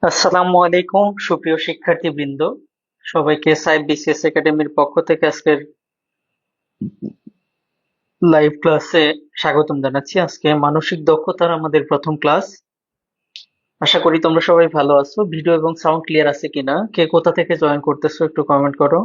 আসসালামু আলাইকুম সুপ্রিয় শিক্ষার্থীবৃন্দ, সবাইকে সাইব বিসিএস একাডেমির পক্ষ থেকে আজকের লাইভ ক্লাসে স্বাগতম জানাচ্ছি। আজকে মানসিক দক্ষতার আমাদের প্রথম ক্লাস। আশা করি তোমরা সবাই ভালো আছো। ভিডিও এবং সাউন্ড ক্লিয়ার আছে কিনা, কে কোথা থেকে জয়েন করতেছো একটু কমেন্ট করো।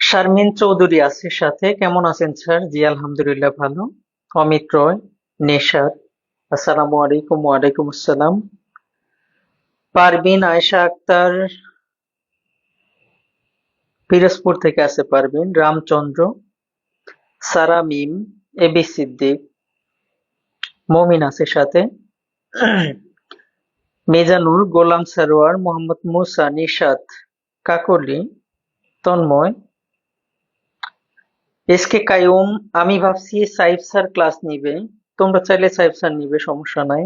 শারমিন চৌধুরী আছে সাথে, কেমন আছেন স্যার? জি আলহামদুলিল্লাহ ভালো। অমিত রয়, নেশাদ, আসসালামু আলাইকুম। ওয়ালাইকুম আসসালাম। পারভিন আয়েশা আক্তার পিরোজপুর থেকে আছে পারভিন। রামচন্দ্র, সারা মিম, এবি সিদ্দিক, মমিন আছে সাথে, মিজানুর, গোলাম সারোয়ার, মোহাম্মদ মুসা, নিশাত, কাকলি, তন্ময়, এস কে কাইয়ুম। আমি ভাবছি সাইফ স্যার ক্লাস নিবে, তোমরা চাইলে সাইফ স্যার নিবে, সমস্যা নাই।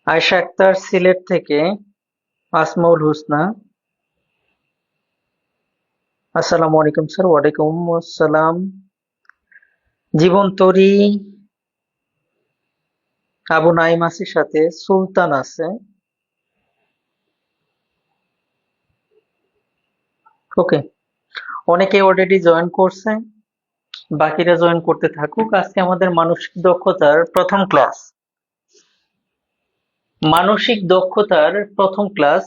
আয়েশা আক্তার সিলেট থেকে, আসমাউল হুসনা, আসসালামু আলাইকুম স্যার। ওয়ালাইকুম আসসালাম। জীবন তরি, আবু নাইম আছে সাথে, সুলতান আছে। ওকে, অনেকে অলরেডি জয়েন করছে, বাকিরা জয়েন করতে থাকুক। আজকে আমাদের মানসিক দক্ষতার প্রথম ক্লাস। মানসিক দক্ষতার প্রথম ক্লাস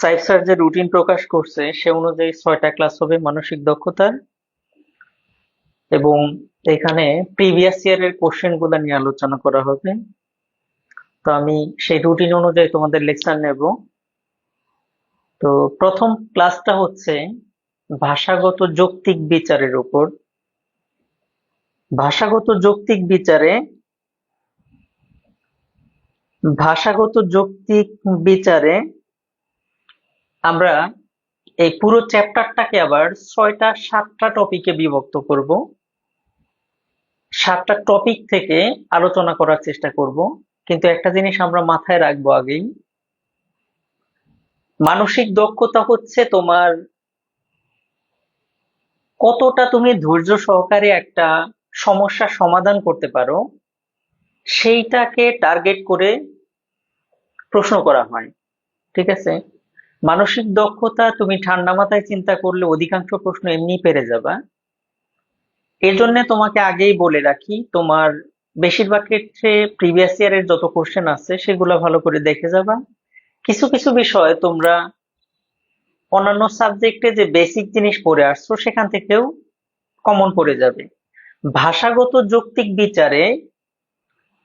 সাইফ স্যার যে রুটিন প্রকাশ করছে সে অনুযায়ী 6টা ক্লাস হবে মানসিক দক্ষতার, এবং এখানে প্রিভিয়াস ইয়ারের কোশ্চেন গুলা নিয়ে আলোচনা করা হবে। তো আমি সেই রুটিন অনুযায়ী তোমাদের লেকচার নেব। তো প্রথম ক্লাসটা হচ্ছে ভাষাগত যৌক্তিক বিচারের উপর। ভাষাগত যৌক্তিক বিচারে ভাষাগত যৌক্তিক বিচারে আমরা এই পুরো চ্যাপ্টারটাকে আবার 6টা 7টা টপিকে বিভক্ত করব। 7টা টপিক থেকে আলোচনা করার চেষ্টা করব, কিন্তু একটা জিনিস আমরা মাথায় রাখবো আগেই, মানসিক দক্ষতা হচ্ছে তোমার কতটা তুমি ধৈর্য সহকারে একটা সমস্যার সমাধান করতে পারো, সেইটাকে টার্গেট করে প্রশ্ন করা হয়। ঠিক আছে, মানসিক দক্ষতা তুমি ঠান্ডা মাথায় চিন্তা করলে অধিকাংশ প্রশ্ন এমনি পেরে যাবা। এর জন্য তোমাকে আগেই বলে রাখি, তোমার বেশিরভাগ ক্ষেত্রে প্রিভিয়াস ইয়ারের যত কোশ্চেন আছে সেগুলো ভালো করে দেখে যাবা। কিছু কিছু বিষয় তোমরা অন্যান্য সাবজেক্টে যে বেসিক জিনিস পড়ে আসছো সেখান থেকেও কমন পড়ে যাবে। ভাষাগত যৌক্তিক বিচারে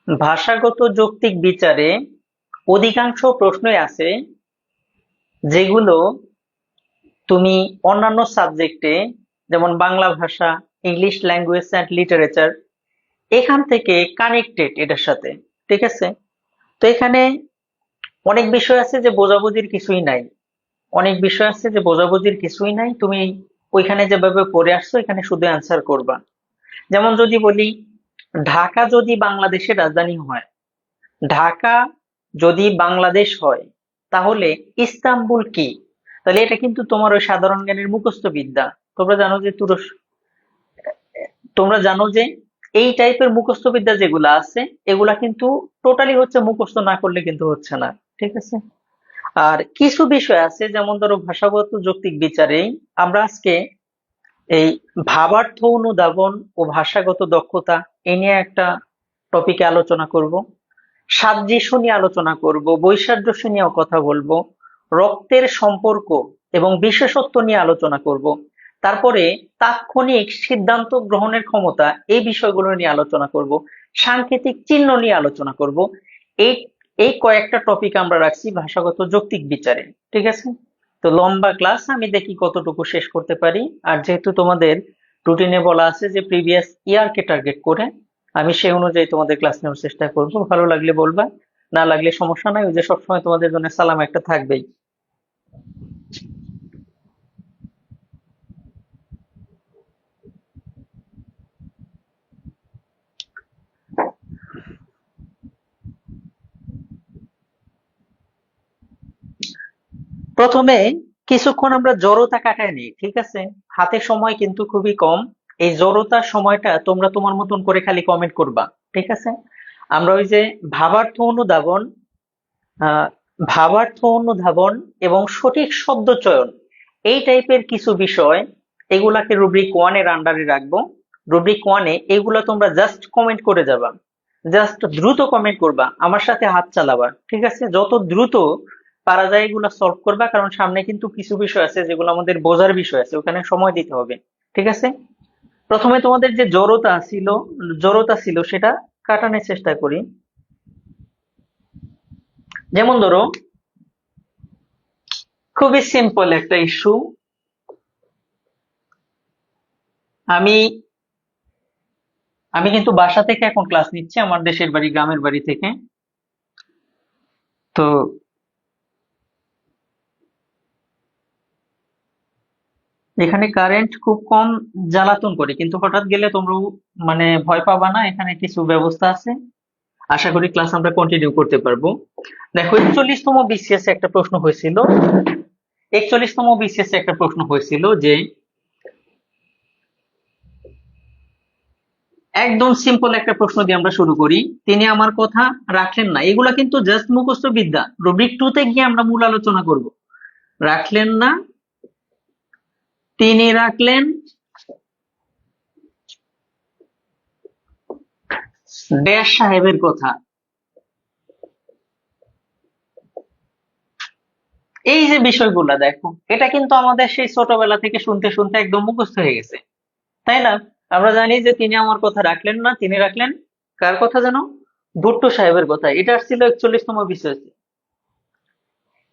ভাষাগত যৌক্তিক বিচারে অধিকাংশ প্রশ্নই আছে যেগুলো তুমি অন্যান্য সাবজেক্টে, যেমন বাংলা ভাষা, ইংলিশ ল্যাঙ্গুয়েজ অ্যান্ড লিটারেচার, এখান থেকে কানেক্টেড এটার সাথে। ঠিক আছে, তো এখানে অনেক বিষয় আছে যে বোঝাবুঝির কিছুই নাই, অনেক বিষয় আছে যে বোঝাবুঝির কিছুই নাই, তুমি ওইখানে যেভাবে পড়ে আসছো এখানে শুধু অ্যান্সার করবা। যেমন যদি বলি ঢাকা যদি বাংলাদেশের রাজধানী হয়, ঢাকা যদি বাংলাদেশ হয়, তাহলে ইস্তাম্বুল কি? তাহলে এটা কিন্তু তোমার ওই সাধারণ জ্ঞানের মুখস্থ বিদ্যা। তোমরা জানো যে তোমরা জানো যে এই টাইপের মুখস্থ বিদ্যা যেগুলা আছে, এগুলা কিন্তু টোটালি হচ্ছে মুখস্থ না করলে কিন্তু হচ্ছে না। ঠিক আছে, আর কিছু বিষয় আছে যেমন ধরো ভাষাগত যৌক্তিক বিচারে আমরা আজকে এই ভাবার্থ অনুধাবন ও ভাষাগত দক্ষতা এ নিয়ে একটা টপিকে আলোচনা করব। সাদৃশ্য নিয়ে আলোচনা করব, বৈসাদৃশ্য নিয়েও কথা বলবো, রক্তের সম্পর্ক এবং বিশেষত্ব নিয়ে আলোচনা করব। তারপরে তাৎক্ষণিক সিদ্ধান্ত গ্রহণের ক্ষমতা, এই বিষয়গুলো নিয়ে আলোচনা করব। সাংকেতিক চিহ্ন নিয়ে আলোচনা করব। এই এই কয়েকটা টপিক আমরা রাখছি ভাষাগত যৌক্তিক বিচারে। ঠিক আছে, তো লম্বা ক্লাস, আমি দেখি কতটুকু শেষ করতে পারি। আর যেহেতু তোমাদের রুটিনে বলা আছে যে প্রিভিয়াস ইয়ারকে টার্গেট করে, আমি সেই অনুযায়ী তোমাদের ক্লাস নেওয়ার চেষ্টা করব। ভালো লাগলে বলবা, না লাগলে সমস্যা নাই, ওই যে সবসময় তোমাদের জন্য সালাম একটা থাকবেই। প্রথমে কিছুক্ষণ আমরা জড়তা কাটায় নিই। ঠিক আছে, হাতে সময় কিন্তু খুবই কম। এই জড়তার সময়টা তোমরা তোমার মতন করে খালি কমেন্ট করবা। ঠিক আছে, আমরা ওই যে ভাবার্থ অনুধাবন, আহ ভাবার্থ অনুধাবন এবং সঠিক শব্দ চয়ন, এই টাইপের কিছু বিষয়, এগুলাকে রুব্রিক 1 এর আন্ডারে রাখবো। রুব্রিক 1 এ এগুলা তোমরা জাস্ট কমেন্ট করে যাবা, জাস্ট দ্রুত কমেন্ট করবা, আমার সাথে হাত চালাবা। ঠিক আছে, যত দ্রুত পারা যায় এগুলা সলভ করবা, কারণ সামনে কিন্তু কিছু বিষয় আছে যেগুলো আমাদের বোঝার বিষয় আছে, ওখানে সময় দিতে হবে। ঠিক আছে, প্রথমে তোমাদের যে জড়তা ছিল সেটা কাটানোর চেষ্টা করি। যেমন ধরো খুবই সিম্পল একটা ইস্যু, আমি আমি কিন্তু বাসা থেকে এখন ক্লাস নিচ্ছি, আমার দেশের বাড়ি গ্রামের বাড়ি থেকে। তো এখানে কারেন্ট খুব কম জ্বালাতন করে, কিন্তু হঠাৎ গেলে তোমরা মানে ভয় পাবা না, এখানে কিছু ব্যবস্থা আছে। আশা করি ক্লাস আমরা কন্টিনিউ করতে পারবো। দেখো 41তম বিসিএস একটা প্রশ্ন হয়েছিল, 41তম বিসিএস একটা প্রশ্ন হয়েছিল যে একদম সিম্পল একটা প্রশ্ন দিয়ে আমরা শুরু করি। তিনি আমার কথা রাখলেন না, এগুলা কিন্তু জাস্ট মুখস্থ বিদ্যা। রুব্রিক 2 তে গিয়ে আমরা মূল আলোচনা করব। রাখলেন না, তিনি রাখলেন, ড্যাশ সাহেবের কথা। এই যে বিষয়গুলা দেখো, এটা কিন্তু আমাদের সেই ছোটবেলা থেকে শুনতে শুনতে একদম মুখস্থ হয়ে গেছে, তাই না? আমরা জানি যে তিনি আমার কথা রাখলেন না, তিনি রাখলেন কার কথা যেন, ভুট্টো সাহেবের কথা। এটা ছিল 41তম বিসিএস।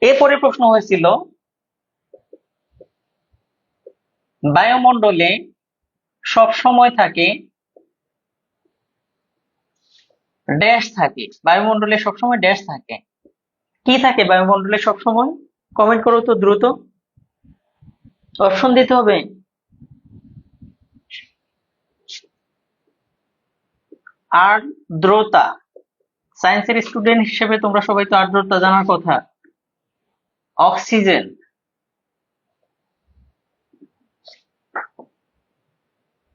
এরপরে প্রশ্ন হয়েছিল বায়ুমণ্ডলে সব সময় থাকে, ড্যাশ থাকে, বায়ুমণ্ডলে সবসময় ড্যাশ থাকে। কি থাকে বায়ুমণ্ডলে সবসময়? কমেন্ট করো তো দ্রুত, অপশন দিতে হবে। আর্দ্রতা, সায়েন্সের স্টুডেন্ট হিসেবে তোমরা সবাই তো আর্দ্রতা জানার কথা। অক্সিজেন,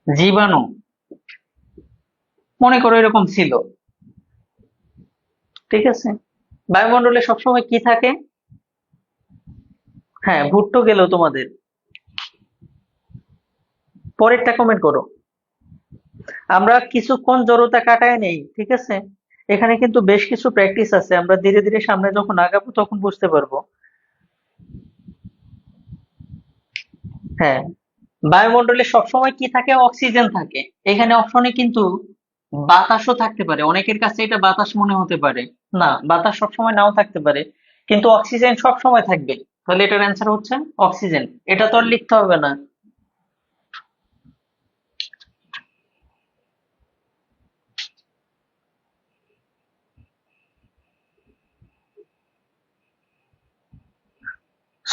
জীবাণু, মনে করো এরকম ছিল। ঠিক আছে, বায়ুমণ্ডলে সবসময় কি থাকে? হ্যাঁ, ভুট্টো গেল তোমাদের। পরেরটা কমেন্ট করো। আমরা কিছুক্ষণ জড়তা কাটায় নেই। ঠিক আছে, এখানে কিন্তু বেশ কিছু প্র্যাকটিস আছে, আমরা ধীরে ধীরে সামনে যখন আগাবো তখন বুঝতে পারবো। হ্যাঁ, বায়ুমণ্ডলে সবসময় কি থাকে? অক্সিজেন থাকে। এখানে অপশনে কিন্তু বাতাসও থাকতে পারে, অনেকের কাছে এটা বাতাস মনে হতে পারে। না, বাতাস সবসময় নাও থাকতে পারে, কিন্তু অক্সিজেন সবসময় থাকবে। তাহলে এটার অ্যান্সার হচ্ছে অক্সিজেন। এটা তো আর লিখতে হবে না।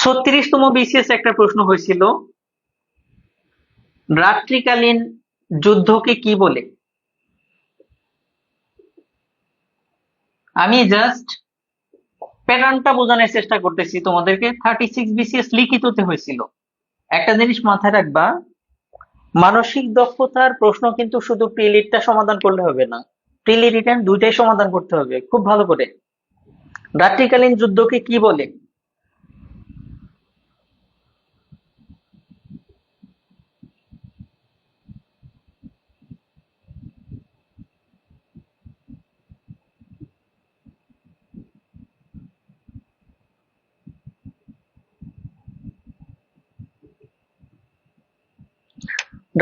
36তম বিসিএস একটা প্রশ্ন হয়েছিল, রাত্রিকালীন যুদ্ধকে কি বলে? আমি জাস্ট প্যাটার্নটা বোঝানোর চেষ্টা করতেছি তোমাদেরকে। 36 বিসিএস লিখিততে হয়েছিল। একটা জিনিস মাথায় রাখবা, মানসিক দক্ষতার প্রশ্ন কিন্তু শুধু প্রিলিডটা সমাধান করলে হবে না, প্রিলি রিটেন দুইটাই সমাধান করতে হবে খুব ভালো করে। রাত্রিকালীন যুদ্ধকে কি বলে?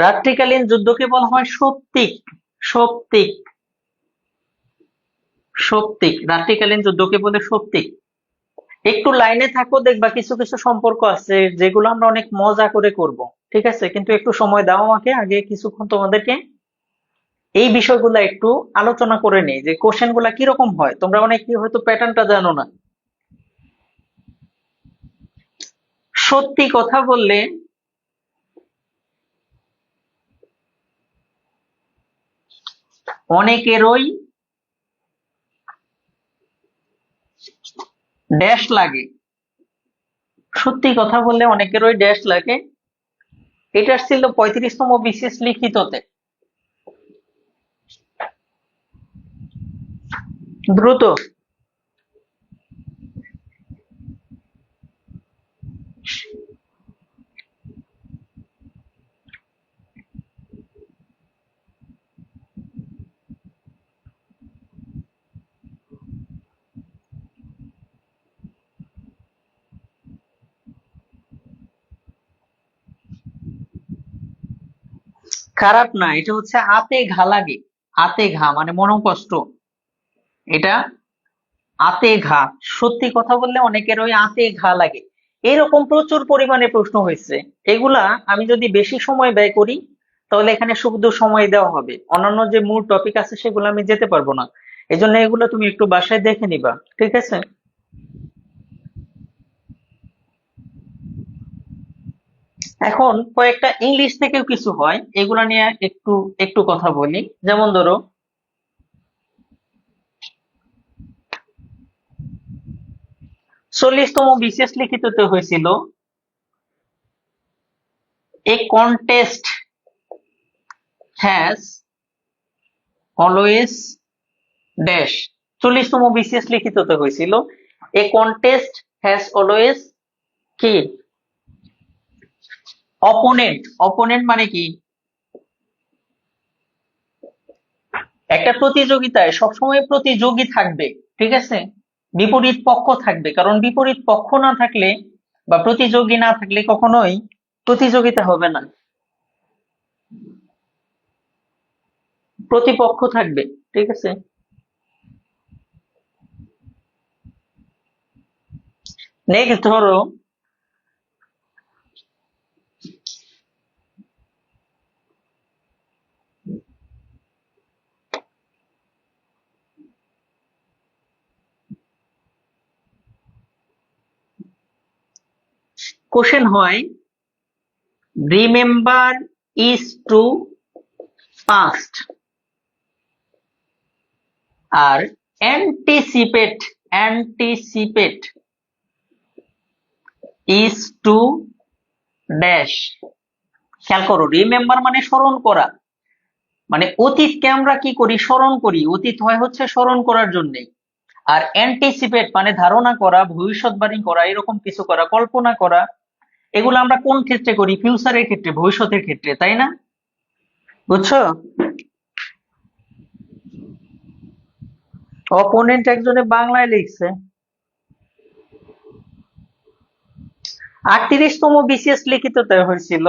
রাত্রিকালীন যুদ্ধকে বলা হয় সৌপ্তিক। সৌপ্তিক। সৌপ্তিক, রাত্রিকালীন যুদ্ধকে বলে সৌপ্তিক। একটু লাইনে থাকো, দেখবা কিছু কিছু সম্পর্ক আছে যেগুলো আমরা অনেক মজা করে করব। ঠিক আছে, কিন্তু একটু সময় দাও আমাকে, আগে কিছুক্ষণ তোমাদেরকে এই বিষয়গুলো একটু আলোচনা করে নেই যে কোশ্চেন গুলা কিরকম হয়। তোমরা অনেকে হয়তো প্যাটার্নটা জানো না। সত্যি কথা বললে অনেকেরই ড্যাশ লাগে। সত্যি কথা বললে অনেকেরই ড্যাশ লাগে। এটা ছিল 35তম বিসিএস লিখিততে। দ্রুত। খারাপ না, এটা হচ্ছে আতে ঘা লাগে। আতে ঘা মানে মনোকষ্ট। এটা আতে ঘা। সত্যি কথা বললে অনেকের ওই আতে ঘা লাগে। এরকম প্রচুর পরিমাণে প্রশ্ন হয়েছে। এগুলা আমি যদি বেশি সময় ব্যয় করি তাহলে এখানে শুধু সময় দেওয়া হবে, অন্যান্য যে মূল টপিক আছে সেগুলো আমি যেতে পারবো না। এই জন্য এগুলো তুমি একটু বাসায় দেখে নিবা, ঠিক আছে? এখন কয়েকটা ইংলিশ থেকেও কিছু হয়, এগুলা নিয়ে একটু একটু কথা বলি। যেমন ধরো, 40তম বিসিএস লিখিততে হয়েছিল, a contest has always dash. 40তম বিসিএস লিখিততে হয়েছিল, এ কন্টেস্ট হ্যাজ অলওয়েজ কি? অপোনেন্ট। অপোনেন্ট মানে কি? একটা প্রতিযোগিতায় সবসময় প্রতিযোগী থাকবে, ঠিক আছে? বিপরীত পক্ষ থাকবে, কারণ বিপরীত পক্ষ না থাকলে বা প্রতিযোগী না থাকলে কখনোই প্রতিযোগিতা হবে না। প্রতিপক্ষ থাকবে, ঠিক আছে? নেক্সট ধরো, কোশ্চেন হয়, রিমেম্বার ইজ টু পাস্ট, আর anticipate, anticipate is to dash. খেয়াল করো, রিমেম্বার মানে স্মরণ করা, মানে অতীতকে আমরা কি করি? স্মরণ করি। অতীত হয় হচ্ছে স্মরণ করার জন্য। আর অ্যান্টিসিপেট মানে ধারণা করা, ভবিষ্যৎবাণী করা, এরকম কিছু করা, কল্পনা করা। এগুলো আমরা কোন ক্ষেত্রে করি? ফিউচারের ক্ষেত্রে, ভবিষ্যতের ক্ষেত্রে, তাই না? বুঝছো? অপোনেন্ট একজনে বাংলায় লিখছে। 38তম বিসিএস লিখিততে হয়েছিল,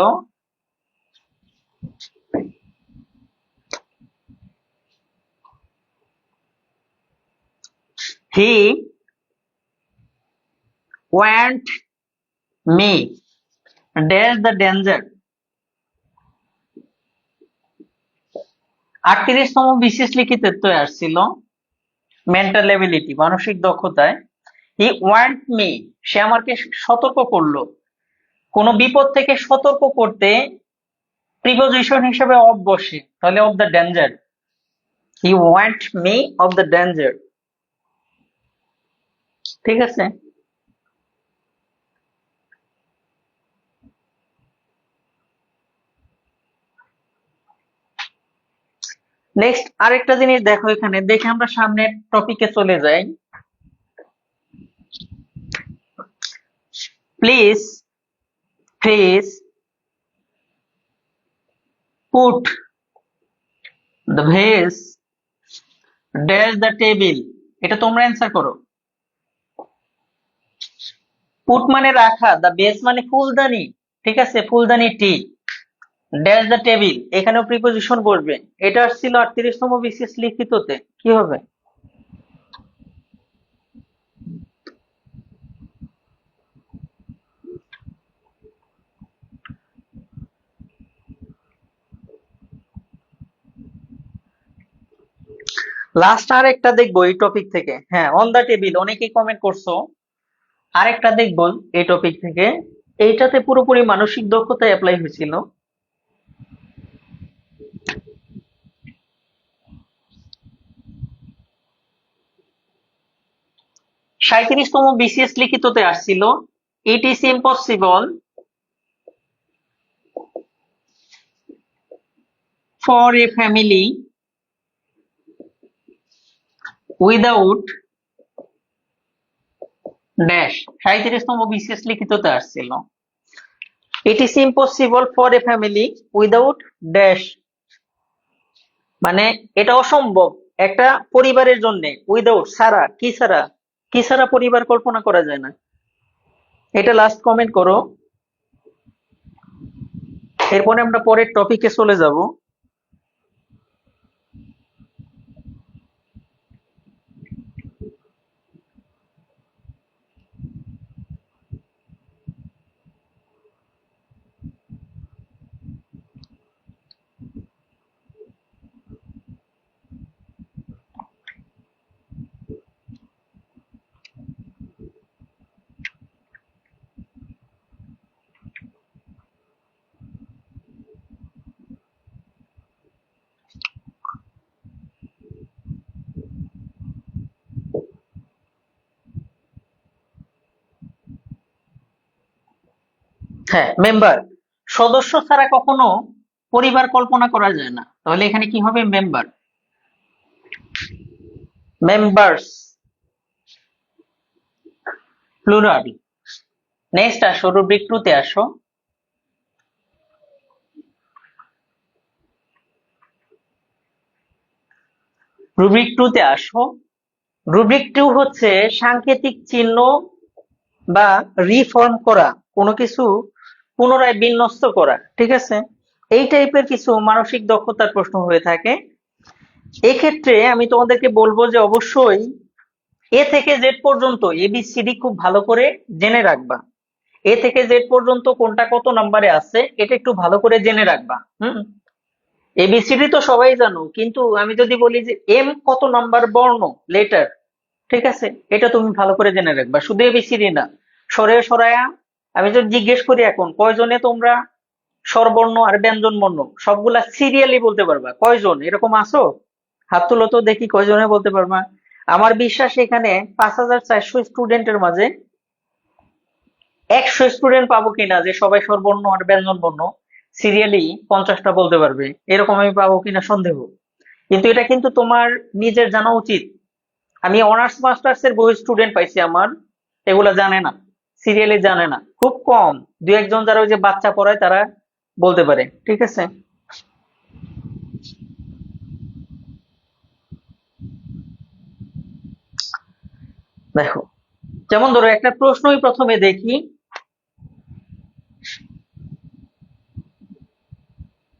he want me dash the danger. 38তম বিসিএস লিখিততে আসছিল মেন্টাল এবিলিটি, মানসিক দক্ষতায়। হি ওয়ান্ট মি, সে আমাকে সতর্ক করলো। কোনো বিপদ থেকে সতর্ক করতে প্রিপোজিশন হিসেবে অফ বসে, তাহলে of the danger. He want me of the danger. ঠিক আছে। নেক্সট আরেকটা জিনিস দেখো, এখানে দেখে আমরা সামনের টপিকে চলে যাই। Please please put the vase dash the table. এটা তোমরা অ্যান্সার করো। পুট মানে রাখা, দ্য বেস মানে ফুলদানি, ঠিক আছে, ফুলদানি টি, ড্যাশ দ্য টেবিল এখানেও প্রিপোজিশন বসবে। এটা আসছিল 38তম বিসিএস লিখিততে, কি হবে? লাস্ট আর একটা দেখবো এই টপিক থেকে। হ্যাঁ, অন দা টেবিল অনেকেই কমেন্ট করছো। আরেকটা দেখবো এই টপিক থেকে, এইটাতে পুরোপুরি মানসিক দক্ষতা অ্যাপ্লাই হয়েছিল। 37তম বিসিএস লিখিততে আসছিল, it is impossible for a family without dash. 37তম বিসিএস লিখিততে আসছিল, it is impossible for a family without dash, মানে এটা অসম্ভব একটা পরিবারের জন্য, উইদাউট ছাড়া, কি ছাড়া, কি ছাড়া পরিবার কল্পনা করা যায় না। এটা লাস্ট কমেন্ট করো, এরপরে আমরা পরের টপিকে চলে যাব। হ্যাঁ, মেম্বার, সদস্য ছাড়া কখনো পরিবার কল্পনা করা যায় না, তাহলে এখানে কি হবে? Member, members, plural. নেক্সট আসো, রুব্রিক 2 তে আসো। রুব্রিক 2 তে আসো। রুব্রিক 2 হচ্ছে সাংকেতিক চিহ্ন বা রিফর্ম করা, কোনো কিছু পুনরায় বিন্যস্ত করা, ঠিক আছে। এই টাইপের কিছু মানসিক দক্ষতার প্রশ্ন হয়ে থাকে। এক্ষেত্রে আমি তোমাদেরকে বলবো যে অবশ্যই এ থেকে জেড পর্যন্ত এবিসিডি খুব ভালো করে জেনে রাখবা। এ থেকে জেড পর্যন্ত কোনটা কত নাম্বারে আছে এটা একটু ভালো করে জেনে রাখবা। এবিসিডি তো সবাই জানো, কিন্তু আমি যদি বলি যে এম কত নাম্বার বর্ণ, লেটার, ঠিক আছে, এটা তুমি ভালো করে জেনে রাখবা। শুধু এবিসিডি না, সরে সরায়া, আমি যদি জিজ্ঞেস করি এখন কয়জনে তোমরা স্বরবর্ণ আর ব্যঞ্জন বর্ণ সবগুলা সিরিয়ালি বলতে পারবা, কয়জন এরকম আসো? হাত তুলো তো দেখি কয়জনে বলতে পারবা। আমার বিশ্বাস এখানে 5400 স্টুডেন্টের মাঝে 100 স্টুডেন্ট পাবো কিনা যে সবাই স্বরবর্ণ আর ব্যঞ্জন বর্ণ সিরিয়ালি 50টা বলতে পারবে, এরকম আমি পাবো কিনা সন্দেহ। কিন্তু এটা কিন্তু তোমার নিজের জানা উচিত। আমি অনার্স মাস্টার্স এর বহু স্টুডেন্ট পাইছি আমার, এগুলা জানে না, সিরিয়ালি জানে না, খুব কম, দু একজন যারা ওই যে বাচ্চা পড়ায় তারা বলতে পারে, ঠিক আছে। দেখো, যেমন ধরো একটা প্রশ্নই প্রথমে দেখি।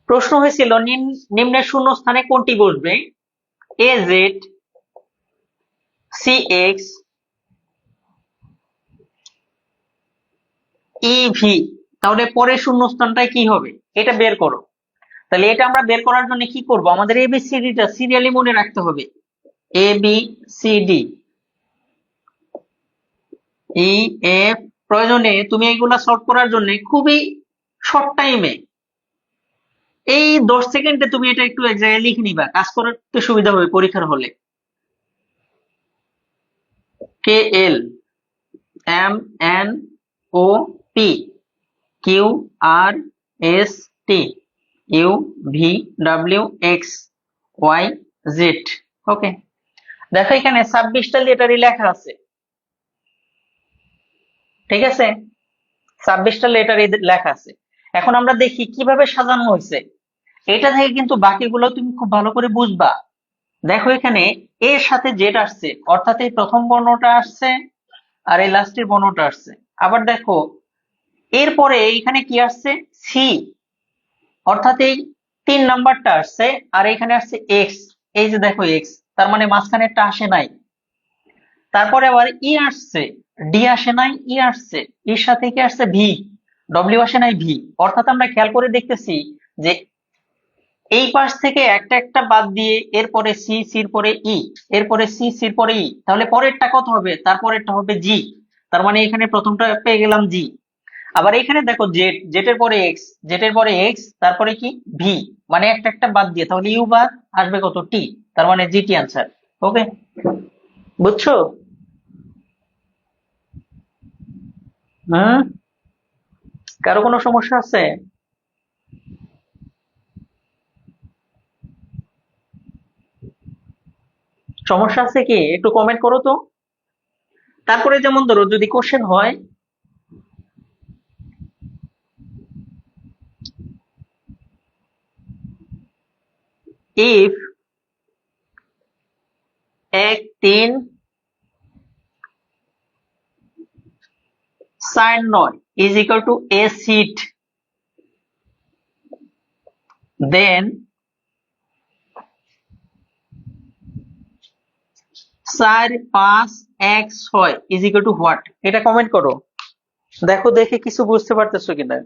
প্রশ্ন হয়েছিল নিম্নের শূন্য স্থানে কোনটি বসবে? A Z, C X, E V. তাহলে পরের শূন্যস্থানটায় কি হবে এটা বের করো। তাহলে এটা আমরা বের করার জন্য কি করব? আমাদের এবিসিডিটা সিরিয়ালি মনে রাখতে হবে। এ বি সি ডি, এই এফ প্রয়োজনে তুমি এগুলা সলভ করার জন্য খুবই শর্ট টাইমে এই 10 সেকেন্ডে তুমি এটা একটু এক জায়গায় লিখে নিবা, কাজ করতে সুবিধা হবে পরীক্ষার হলে। K L M N O P Q R S T U V W X Y Z. Okay, দেখো এখানে 26টা লেটারই লেখা আছে, ঠিক আছে? 26টা লেটারই লেখা আছে। এখন আমরা দেখি কিভাবে সাজানো হয়েছে। এটা থেকে কিন্তু বাকিগুলো তুমি খুব ভালো করে বুঝবা। দেখো এখানে এর সাথে জেড আসছে, অর্থাৎ এই প্রথম বর্ণটা আসছে আর এই লাস্টের বর্ণটা আসছে। আবার দেখো এরপরে এখানে কি আসছে, সি, অর্থাৎ এই 3 নাম্বারটা আসছে, আর এখানে আসছে এক্স। এই যে দেখো এক্স, তার মানে মাঝখানেরটা আসে নাই। তারপরে আবার ই আসছে, ডি আসে নাই, ই আসছে, এর সাথে কি আসছে, ভি, ডব্লিউ আসে নাই, ভি। অর্থাৎ আমরা খেয়াল করে দেখতেছি যে এই পাশ থেকে একটা একটা বাদ দিয়ে এরপরে সি, সির পরে ই, এরপরে সি, সির পরে ই, তাহলে পরেরটা কত হবে, তারপরেরটা হবে জি। তার মানে এখানে প্রথমটা পেয়ে গেলাম জি। আবার এখানে দেখো জেড, জেটের পরে এক্স, জেটের পরে এক্স, তারপরে কি ভি, মানে একটা একটা বাদ দিয়ে, তাহলে ইউ বাদ আসবে কত, টি। তার মানে জিটি আনসার। ওকে, বুঝছো? হুম, কারো কোনো সমস্যা আছে? সমস্যা আছে কি একটু কমেন্ট করো তো। তারপরে যেমন ধরো যদি কোশ্চেন হয়, if 1 3 sin 9 is equal to a seat, then 4 5 1 6 is equal to what? এটা কমেন্ট করো, দেখো দেখে কিছু বুঝতে পারতেছো কিনা।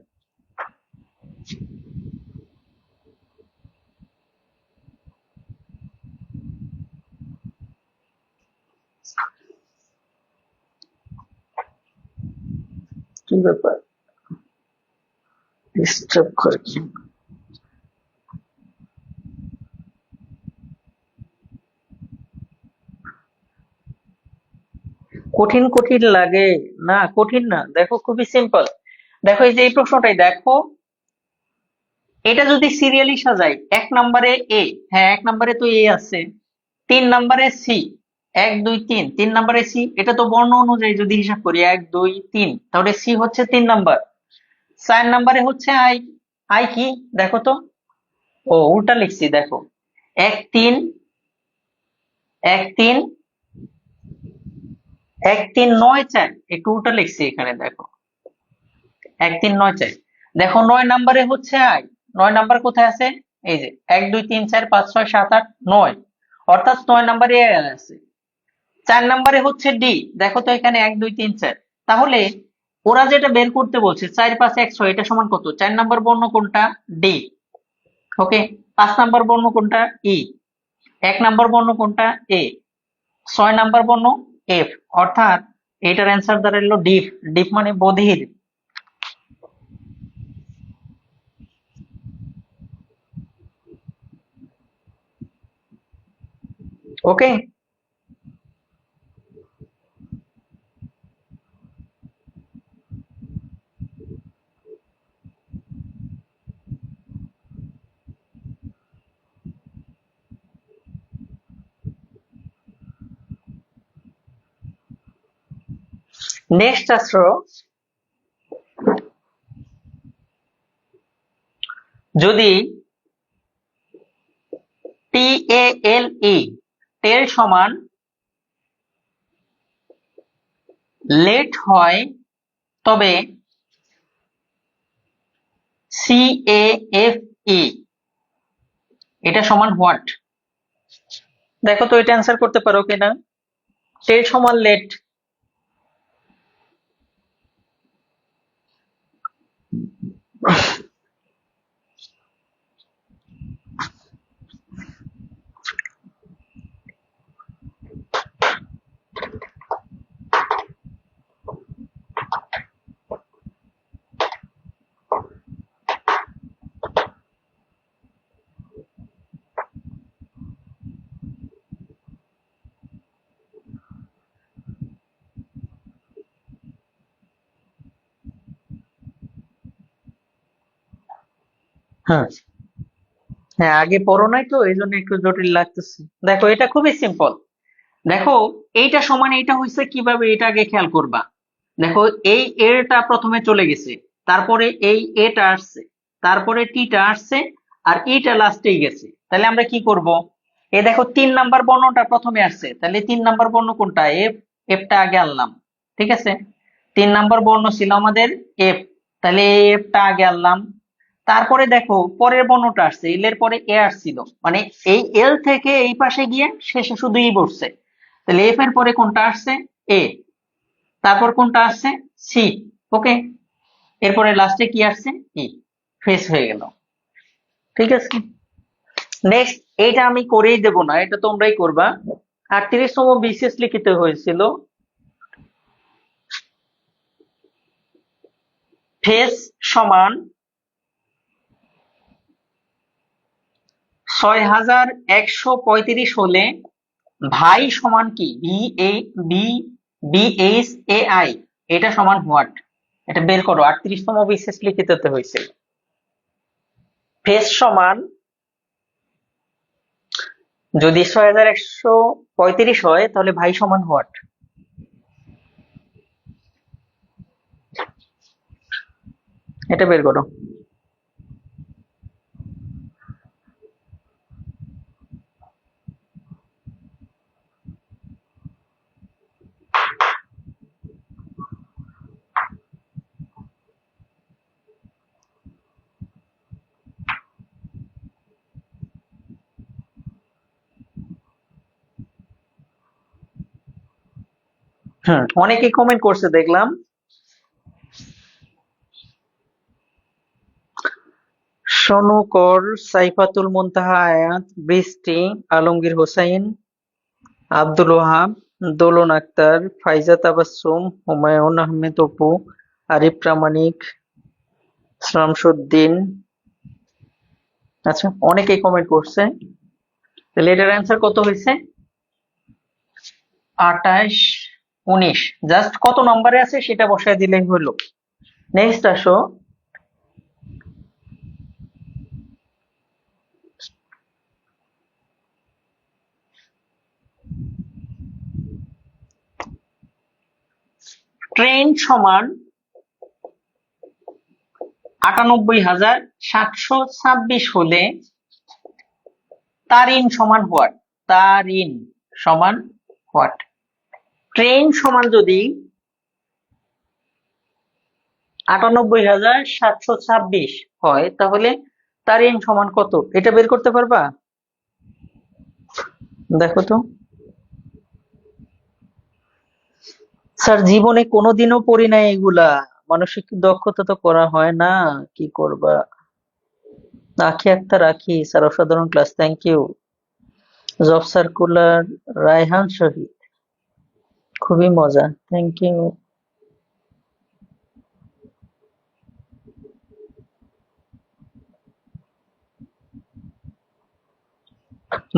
কি ব্যাপার, ডিস্টার্ব করে কি? কঠিন কঠিন লাগে? না কঠিন না, দেখো খুবই সিম্পল। দেখো এই যে এই প্রশ্নটাই দেখো, এটা যদি সিরিয়ালি সাজাই, 1 নম্বরে এ, হ্যাঁ 1 নম্বরে তো এ আছে, 3 নম্বরে সি, 1 2 3, 3 নম্বরে সি, এটা তো বর্ণ অনুযায়ী যদি হিসাব করি 1 2 3, তাহলে সি হচ্ছে 3 নম্বর। 4 নম্বরে হচ্ছে আই, আই কি দেখো তো, ও উল্টা লিখছি দেখো, 1 3 1 3 1 3 9 4, একটু উল্টা লিখছি এখানে দেখো, 1 3 9 4। দেখো 9 নম্বরে হচ্ছে আই, 9 নম্বর কোথায় আছে, এই যে 1 2 3 4 5 6 7 8 9, অর্থাৎ 9 নম্বরে আই আছে। 4 নম্বরে হচ্ছে ডি, দেখো তো এখানে 1 2 3 4, তাহলে ওরা যেটা বের করতে বলছে 4 5 1 6, এটা সমান কত, 4 নম্বর বর্ণ কোনটা, ডি। ওকে, 5 নম্বর বর্ণ কোনটা, ই, 1 নম্বর বর্ণ কোনটা, এ, 6 নম্বর বর্ণ এফ, অর্থাৎ এটার অ্যান্সার দাঁড়ালো ডিফ। ডিফ মানে বধির। ওকে, নেক্সট আসো, যদি টি এ এল ই, টেল সমান লেট হয়, তবে সি এ এফ ই এটা সমান হোয়াট? দেখো তো এটা অ্যান্সার করতে পারো কিনা। টেল সমান লেট, হ্যাঁ, হ্যাঁ, আগে পড়ো নাই তো এই জন্য একটু জটিল লাগতেছে। দেখো এটা খুবই সিম্পল। দেখো এইটা সমান এইটা হয়েছে কিভাবে, এটা আগে খেয়াল করবা। দেখো এই এটা প্রথমে চলে গেছে, তারপরে এই এটা আসছে, তারপরে টিটা আসছে, আর ইটা লাস্টেই গেছে। তাহলে আমরা কি করব? এই দেখো 3 নাম্বার বর্ণটা প্রথমে আসছে, তাহলে 3 নাম্বার বর্ণ কোনটা? এফ। এফটা আগে আনলাম। ঠিক আছে, 3 নাম্বার বর্ণ ছিল আমাদের এফ, তাহলে এই এফটা আগে আনলাম। তারপরে দেখো পরের বর্ণটা আসছে, এল এর পরে এ আসছিল, মানে এই এল থেকে এই পাশে গিয়ে শেষে শুধু ই বসছে। তাহলে এফ এর পরে কোনটা আসছে? এ। তারপর কোনটা আসছে? সি। ওকে, এরপরে লাস্টে কি আসছে? ই। ফেস হয়ে গেল। ঠিক আছে, নেক্সট এইটা আমি করেই দেব না, এটা তোমরাই করবা। 38তম বিসিএস লিখিত হয়েছিল ফেস সমান 6135 হলে ভাই সমান কি? B B H A I, এটা সমান হোয়াট? এটা বের করো। 38তম বিসিএস লিখিততে হয়েছিল ফেস সমান, যদি 6135 হয় তাহলে ভাই সমান হোয়াট? এটা বের করো। অনেকেই কমেন্ট করছে দেখলাম। সোনু কর, সাইফাতুল মুনতাহা আয়াত, বৃষ্টি, আলমগীর হোসাইন, আব্দুল ওহাব, দোলন আক্তার, ফাইজা তাবাসসুম, হুমায়ুন আহমেদ অপু, আরিফ প্রামাণিক, শামসুদ্দিন। আচ্ছা, অনেকেই কমেন্ট করছে। তাহলে এটার অ্যান্সার কত হয়েছে? 28, 19। জাস্ট কত নম্বরে আছে সেটা বসায় দিলেই হলো। নেক্সট আসো, ট্রেন সমান 98,726 হলে তারিন সমান হোয়াট? তারিন সমান হোয়াট? ট্রেন সমান যদি 98,726 হয় তাহলে তারিন সমান কত? এটা বের করতে পারবা? দেখো তো। স্যার জীবনে কোনোদিনও পড়ি নাই এগুলা। মানসিক দক্ষতা তো করা হয় না, কি করবা। আখি আক্তার আখি, স্যার অসাধারণ class, thank you. Job circular, Raihan Shahid, খুবই মজা, থ্যাংক ইউ।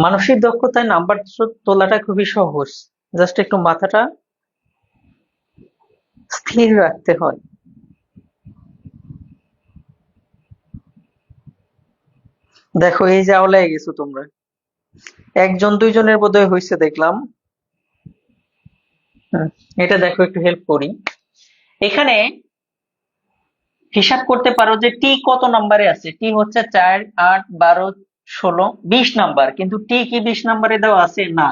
মানসিক দক্ষতায় নাম্বার তোলাটা খুবই সহজ, জাস্ট একটু মাথাটা স্থির রাখতে হয়। দেখো এই যে আওলায় গেছো তোমরা, একজন দুইজনের বোধহয় হয়েছে দেখলাম। হুম, এটা দেখো একটু হেল্প করি। এখানে হিসাব করতে পারো যে টি কত নাম্বারে আছে। টি হচ্ছে 4, 8, 12, 16, 20 নাম্বার, কিন্তু টি কি 20 নাম্বারে দেওয়া আছে? না।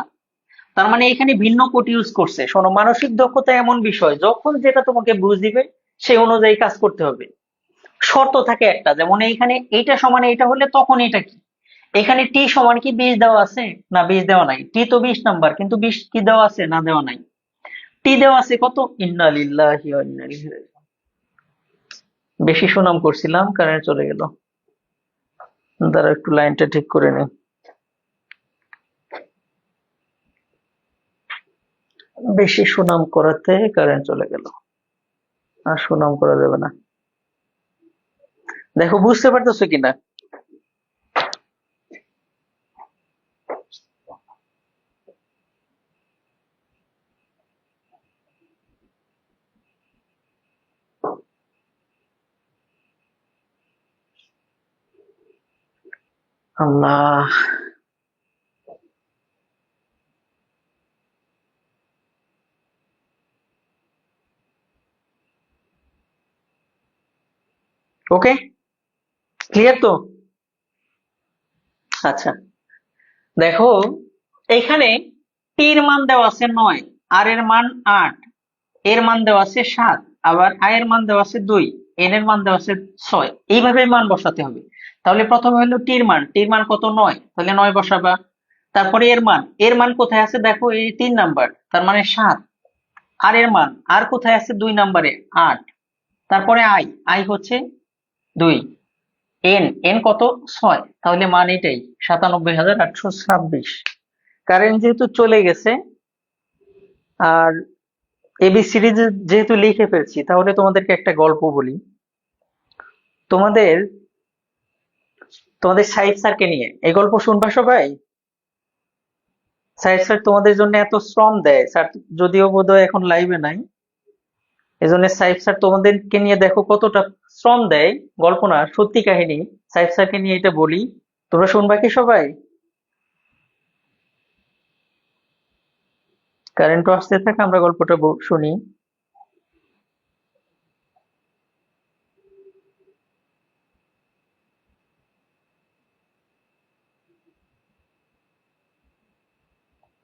তার মানে এখানে ভিন্ন কোড ইউজ করছে। শোনো, মানসিক দক্ষতা এমন বিষয়, যখন যেটা তোমাকে বুঝ দিবে সেই অনুযায়ী কাজ করতে হবে। শর্ত থাকে একটা, যেমন এইখানে এইটা সমান এইটা হলে তখন এটা কি? এখানে টি সমান কি 20 দেওয়া আছে? না, 20 দেওয়া নাই। টি তো 20 নাম্বার, কিন্তু 20 কি দেওয়া আছে? না, দেওয়া নাই। টি দেওয়া আছে কত? ইন্না লিল্লাহি ওয়া ইন্না ইলাইহি রাজিউন। বেশি সুনাম করছিলাম, কারেন্ট চলে গেল। দাঁড়া একটু লাইনটা ঠিক করে নি। বেশি সুনাম করাতে কারেন্ট চলে গেল। আর সুনাম করা যাবে না। দেখো বুঝতে পারতেছো কিনা? আল্লাহ। ওকে, ক্লিয়ার তো? আচ্ছা, দেখো এইখানে টির মান দেওয়া আছে 9, আর এর মান 8, এর মান দেওয়া আছে 7, আবার আই এর মান দেওয়া আছে 2, এন এর মান দেওয়া আছে 6। এইভাবে মান বসাতে হবে। তাহলে প্রথমে হলো টির মান কত? 9, তাহলে 9 বসাবা। তারপরে এর মান কোথায় আছে দেখো, এই 3 নাম্বার, তার মানে 7। আর এর মান আর কোথায় আছে? 2 নাম্বারে, 8। তারপরে আই, আই হচ্ছে 2। এন কত? 6, তাহলে মান এটাই, 97,826। কারেন্ট যেহেতু চলে গেছে, আর এবি সিরিজ যেহেতু লিখে ফেলছি, তাহলে তোমাদেরকে একটা গল্প বলি। তোমাদের তোমাদের সাইদ স্যারকে নিয়ে এই গল্প শুনবা সবাই। সাইদ স্যার তোমাদের জন্য এত শ্রম দেয়, স্যার যদিও বোধহয় এখন লাইভে নাই। এজন্য সাইদ স্যার তোমাদেরকে নিয়ে দেখো কতটা শ্রম দেয়। গল্প না, সত্যি কাহিনী। সাইদ স্যারকে নিয়ে এটা বলি, তোমরা শুনবা কি সবাই? কারেন্টও আসতে থাকে, আমরা গল্পটা শুনি।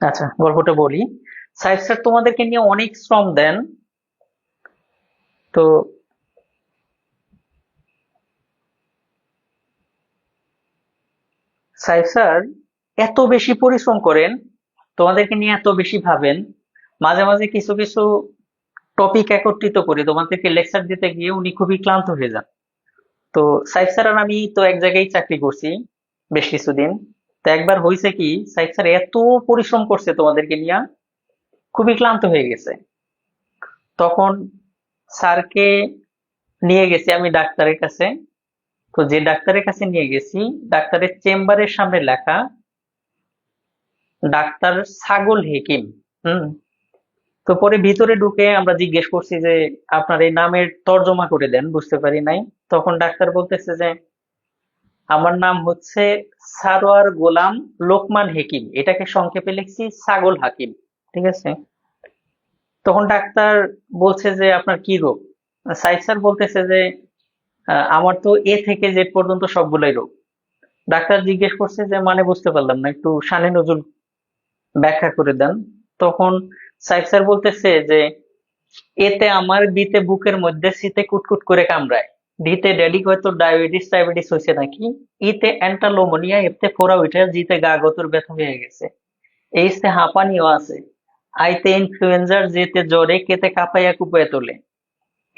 আচ্ছা, গল্পটা বলি। সাইদ স্যার তোমাদেরকে নিয়ে অনেক শ্রম দেন। তো সাইদ স্যার এত বেশি পরিশ্রম করেন, তোমাদেরকে নিয়ে এত বেশি ভাবেন, মাঝে মাঝে কিছু কিছু টপিক একত্রিত করে তোমাদেরকে লেকচার দিতে গিয়ে উনি খুবই ক্লান্ত হয়ে যান। তো সাইদ স্যার আর আমি তো এক জায়গায় চাকরি করছি বেশ কিছুদিন। তো একবার হয়েছে কি, সাইদ স্যার এত পরিশ্রম করছে তোমাদেরকে নিয়ে, খুবই ক্লান্ত হয়ে গেছে। তখন স্যারকে নিয়ে গেছি আমি ডাক্তারের কাছে। তো যে ডাক্তারের কাছে নিয়ে গেছি, ডাক্তারের চেম্বারের সামনে লেখা ডাক্তার ছাগল হেকিম। হুম। তো পরে ভিতরে ঢুকে আমরা জিজ্ঞেস করছি যে আপনার এই নামের তর্জমা করে দেন, বুঝতে পারি নাই। তখন ডাক্তার বলতেছে যে আমার নাম হচ্ছে সারোয়ার গোলাম লোকমান হেকিম, এটাকে সংক্ষেপে লিখছি ছাগল হাকিম। ঠিক আছে। তখন ডাক্তার বলছে যে আপনার কি রোগ। সাইদ স্যার বলতেছে যে আমার তো এ থেকে জেড পর্যন্ত সবগুলাই রোগ। ডাক্তার জিজ্ঞেস করছে যে মানে বুঝতে পারলাম না, একটু সানে নজুল ব্যাখ্যা করে দেন। তখন সাইদ স্যার বলতেছে যে এতে আমার, বিতে বুকের মধ্যে, সিতে কুটকুট করে কামড়ায়, ডিতে ড্যাডি হয়তো ডায়াবেটিস টায়াবেটিস হয়েছে নাকি, ইতে অ্যান্টালোমোনিয়া, এতে ফোড়া উঠে, জিতে গা গতর ব্যথা হয়ে গেছে, এইতে হাঁপানিও আছে, আইতে ইনফ্লুয়েঞ্জার, যেতে জ্বরে, কেতে কাঁপাইয়া কুপাইয়া তোলে,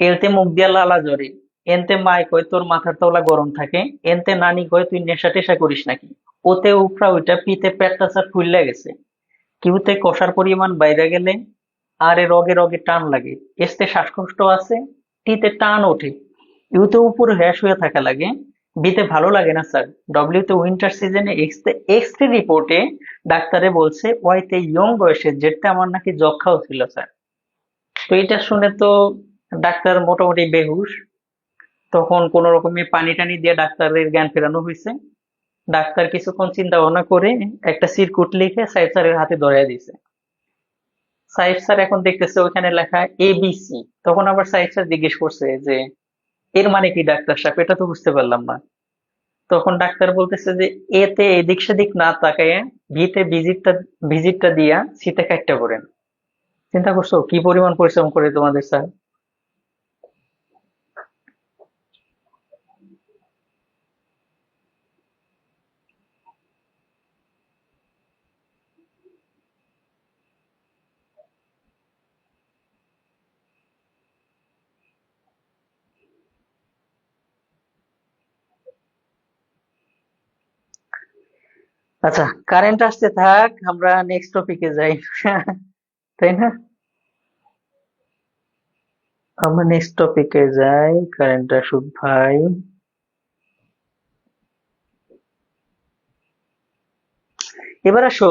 এলতে মুখ দিয়া লালা জ্বরে, এনতে মাই কয় তোর মাথার তলা গরম থাকে, এনতে নানি কয় তুই নেশা টেশা করিস নাকি, ওতে উফরা ওইটা, পিতে পেটটা স্যার ফুললে গেছে, কিউতে কষার পরিমাণ বাইরে গেলে, আর এ রগে রগে টান লাগে, এসতে শ্বাসকষ্ট আছে, টিতে টান ওঠে, ইউতে উপরে হ্যাস হয়ে থাকা লাগে, বিতে ভালো লাগে না স্যার, ডব্লিউতে উইন্টার সিজনে, এক্স রে রিপোর্টে ডাক্তারে বলছে ওয়াইতে ইয়ং বয়সে যেটা আমার নাকি যক্ষাও ছিল স্যার। তো এটা শুনে তো ডাক্তার মোটামুটি বেহুশ। তখন কোন রকমে পানি টানি দিয়ে ডাক্তারের জ্ঞান ফেরানো হয়েছে। ডাক্তার কিছুক্ষণ চিন্তা ভাবনা করে একটা চিরকুট লিখে সাইদ স্যারের হাতে ধরিয়ে দিয়েছে। সাইদ স্যার এখন দেখতেছে ওখানে লেখা এবিসি। তখন আবার সাইদ স্যার জিজ্ঞেস করছে যে এর মানে কি ডাক্তার সাহেব, এটা তো বুঝতে পারলাম না। তখন ডাক্তার বলতেছে যে এতে এদিক সেদিক না তাকায় ভিতে ভিজিটটা দিয়া শীতে কাটটা করেন। চিন্তা করছো কি পরিমাণ পরিশ্রম করে তোমাদের স্যার। আচ্ছা, কারেন্ট আসতে থাক, আমরা নেক্সট টপিকে যাই। তাই না? আমরা নেক্সট টপিকে যাই, কারেন্ট আসুক ভাই। এবার আসো,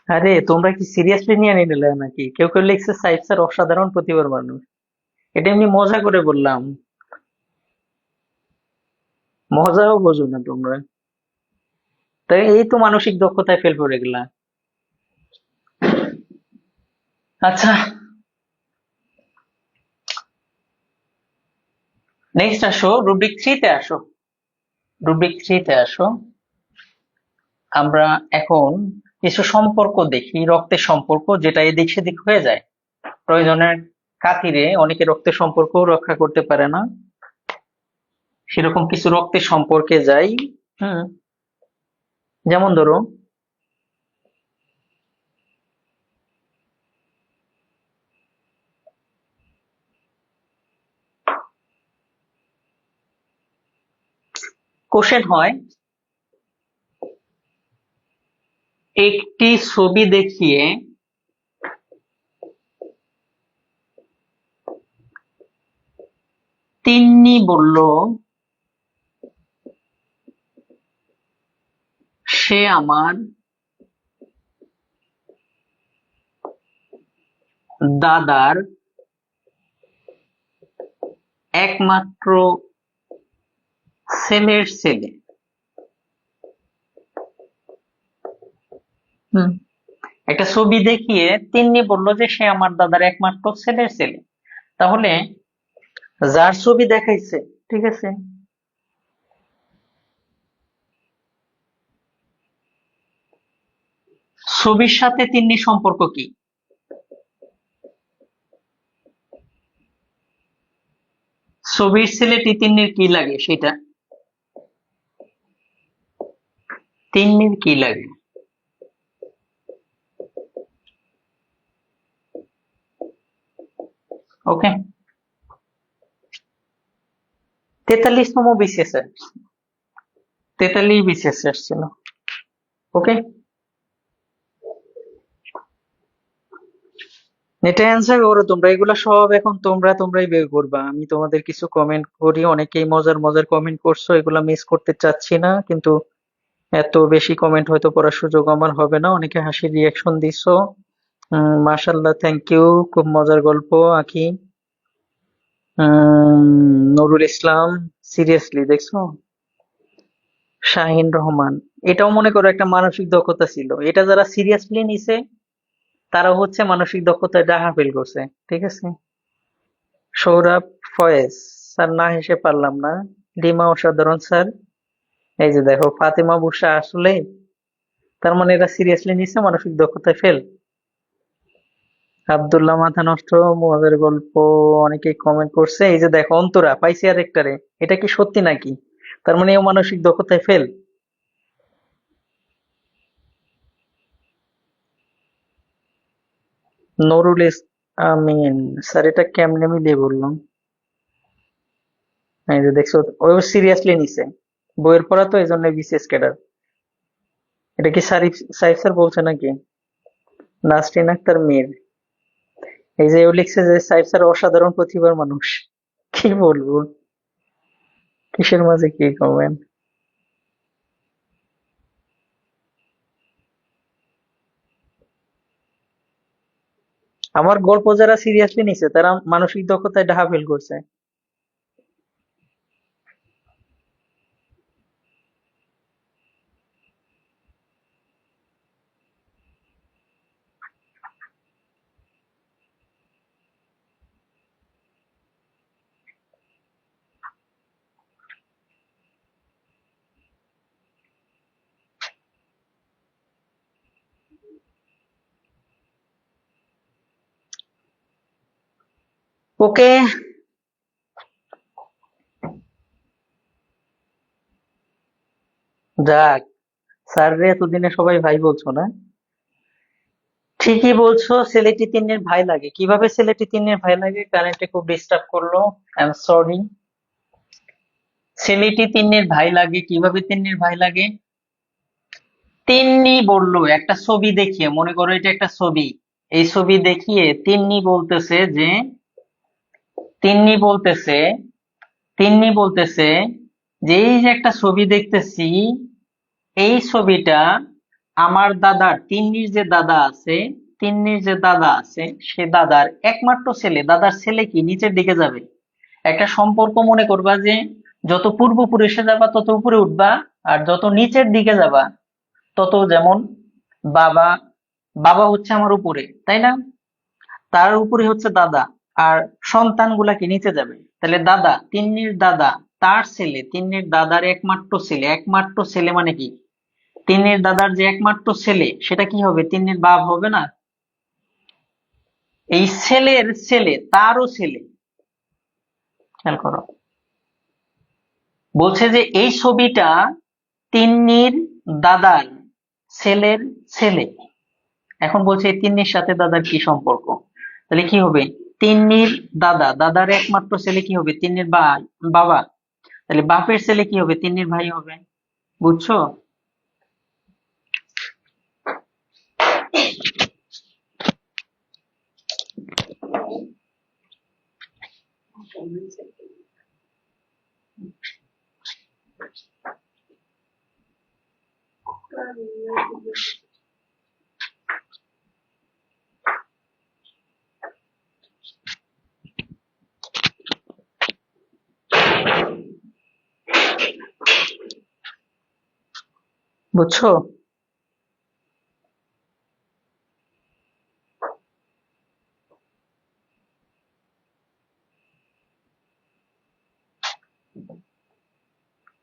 আরে তোমরা কি সিরিয়াসলি নিয়ে নিলে নাকি? কেউ কেউ লিখছে সাইফ স্যার অসাধারণ প্রতিভার মানুষ। এটা এমনি মজা করে বললাম। মজাও বোঝো না তোমরা। তাই এই তো মানসিক দক্ষতায় ফেল করে গেলা। আচ্ছা, নেক্সট আসো, রুব্রিক থ্রিতে আসো। আমরা এখন কিছু সম্পর্ক দেখি, রক্তের সম্পর্ক, যেটা এদিক সেদিক হয়ে যায়। প্রয়োজনের খাতিরে অনেকে রক্তের সম্পর্ক রক্ষা করতে পারে না, সেরকম কিছু রক্তের সম্পর্কে যাই। হুম। যেমন ধরো, কোশ্চেন হয়, একটি ছবি দেখিয়ে তিন্নি বলল সে আমার দাদার একমাত্র ছেলের ছেলে। হুম। একটা ছবি দেখিয়ে তিন্নি বলল যে সে আমার দাদার একমাত্র ছেলের ছেলে। তাহলে যার ছবি দেখাইছে, ঠিক আছে, ছবির সাথে তিন্নি সম্পর্ক কি? ছবির ছেলেটি তিন্নির কি লাগে সেটা, তিন্নির কি লাগে? ওকে, 43তম বিসিএস, 43 বিসিএস আসছিল। ওকে, এটা অ্যান্সার করো তোমরা, এগুলা সব এখন তোমরাই বের করবা। আমি তোমাদের কিছু কমেন্ট করি, অনেকেই মজার মজার কমেন্ট করছো, এগুলা মিস করতে চাচ্ছি না, কিন্তু এত বেশি কমেন্ট হয়তো পড়ার সুযোগ আমার হবে না। অনেকে হাসির রিয়াকশন দিছো। মাশাল্লাহ, থ্যাংক ইউ, খুব মজার গল্প। আঁকি, নুরুল ইসলাম, সিরিয়াসলি দেখছো? শাহিন রহমান, এটাও মনে করো একটা মানসিক দক্ষতা ছিল। এটা যারা সিরিয়াসলি নিছে তারা হচ্ছে মানসিক দক্ষতায় ডাহা ফেল করছে। ঠিক আছে। সৌরভ ফয়েজ, স্যার না হেসে পারলাম না। লিমা অসাধারণ স্যার। এই যে দেখো, ফাতেমা বুসা, আসলে তার মানে এরা সিরিয়াসলি নিছে, মানসিক দক্ষতায় ফেল। আব্দুল্লাহ, মাথা নষ্ট, মজার গল্প। অনেকে কমেন্ট করছে, এই যে দেখো, অন্তরা পাইছি আর একটারে। এটা কি সত্যি নাকি? তার মানে ও মানসিক দক্ষতায় ফেল। নুরুল আমিন স্যার, এটা কেমনে মিলিয়ে বললাম? এই যে দেখছো, ও সিরিয়াসলি নিছে, বইয়ের পড়া তো, এই জন্য বিসিএস ক্যাডার। এটা কি সাইফ স্যার বলছে নাকি? নাসরিন আক্তার মীর, এই যে ও লিখছে যে সাইফ স্যার অসাধারণ প্রতিভার মানুষ। কি বলবো, কিসের মাঝে কি কমেন্ট! আমার গল্প যারা সিরিয়াসলি নিছে তারা মানসিক দক্ষতায় ডাহা ফেল করছে। ওকে, যাক, স্যার রে এতদিনে সবাই ভাই বলছো না? ঠিকই বলছো, ছেলেটি তিন্নির ভাই লাগে। কিভাবে ছেলেটি তিন্নির ভাই লাগে? কারেন্টে খুব ডিস্টার্ব করলো, আই এম সরি। ছেলেটি তিন্নির ভাই লাগে কিভাবে? তিন্নির ভাই লাগে, তিন্নি বলল একটা ছবি দেখিয়ে, মনে করো এটা একটা ছবি, এই ছবি দেখিয়ে তিন্নি বলতেছে তিন্নি বলতেছে যে এই যে একটা ছবি দেখতেছি, এই ছবিটা আমার দাদার তিন্নির যে দাদা আছে, তিন্নির যে দাদা আছে, সে দাদার একমাত্র ছেলে, দাদার ছেলে কি নিচের দিকে যাবে? একটা সম্পর্ক মনে করবা যে যত পূর্বপুরুষে যাবা তত উপরে উঠবা, আর যত নিচের দিকে যাবা তত, যেমন বাবা, বাবা হচ্ছে আমার উপরে, তাই না? তার উপরে হচ্ছে দাদা, আর সন্তানগুলা কি নিচে যাবে। তাহলে দাদা, তিন্নির দাদা, তার ছেলে, তিন্নির দাদার একমাত্র ছেলে, একমাত্র ছেলে মানে কি, তিন্নির দাদার যে একমাত্র ছেলে সেটা কি হবে? তিন্নির বাপ হবে না? এই ছেলের ছেলে তারও ছেলে, খেয়াল করো, বলছে যে এই ছবিটা তিন্নির দাদার ছেলের ছেলে। এখন বলছে এই তিন্নির সাথে দাদার কি সম্পর্ক? তাহলে কি হবে? তিন্নির দাদা, দাদার একমাত্র ছেলে কি হবে? তিন্নির বাবা। তাহলে বাপের ছেলে কি হবে? তিন্নির ভাই হবে। বুঝছো? বুঝছো?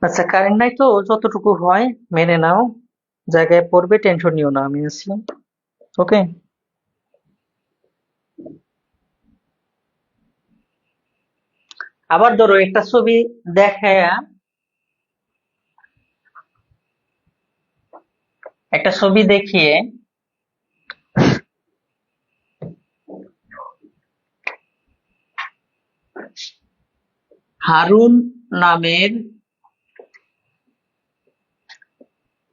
আচ্ছা, কারেন্ট নাই তো, যতটুকু হয় মেনে নাও, জায়গায় পড়বে, টেনশন নিও না, আমি আছি। ওকে। আবার ধরো একটা ছবি দেখায়া, একটা ছবি দেখিয়ে হারুন নামের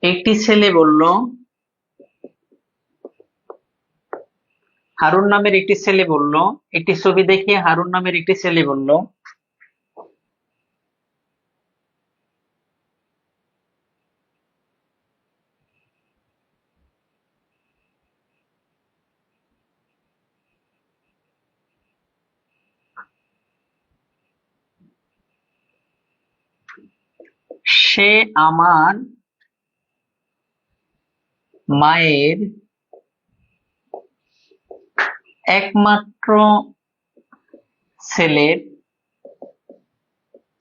একটি ছেলে বলল, হারুন নামের একটি ছেলে বলল, একটি ছবি দেখিয়ে হারুন নামের একটি ছেলে বলল, সে আমার মায়ের একমাত্র ছেলের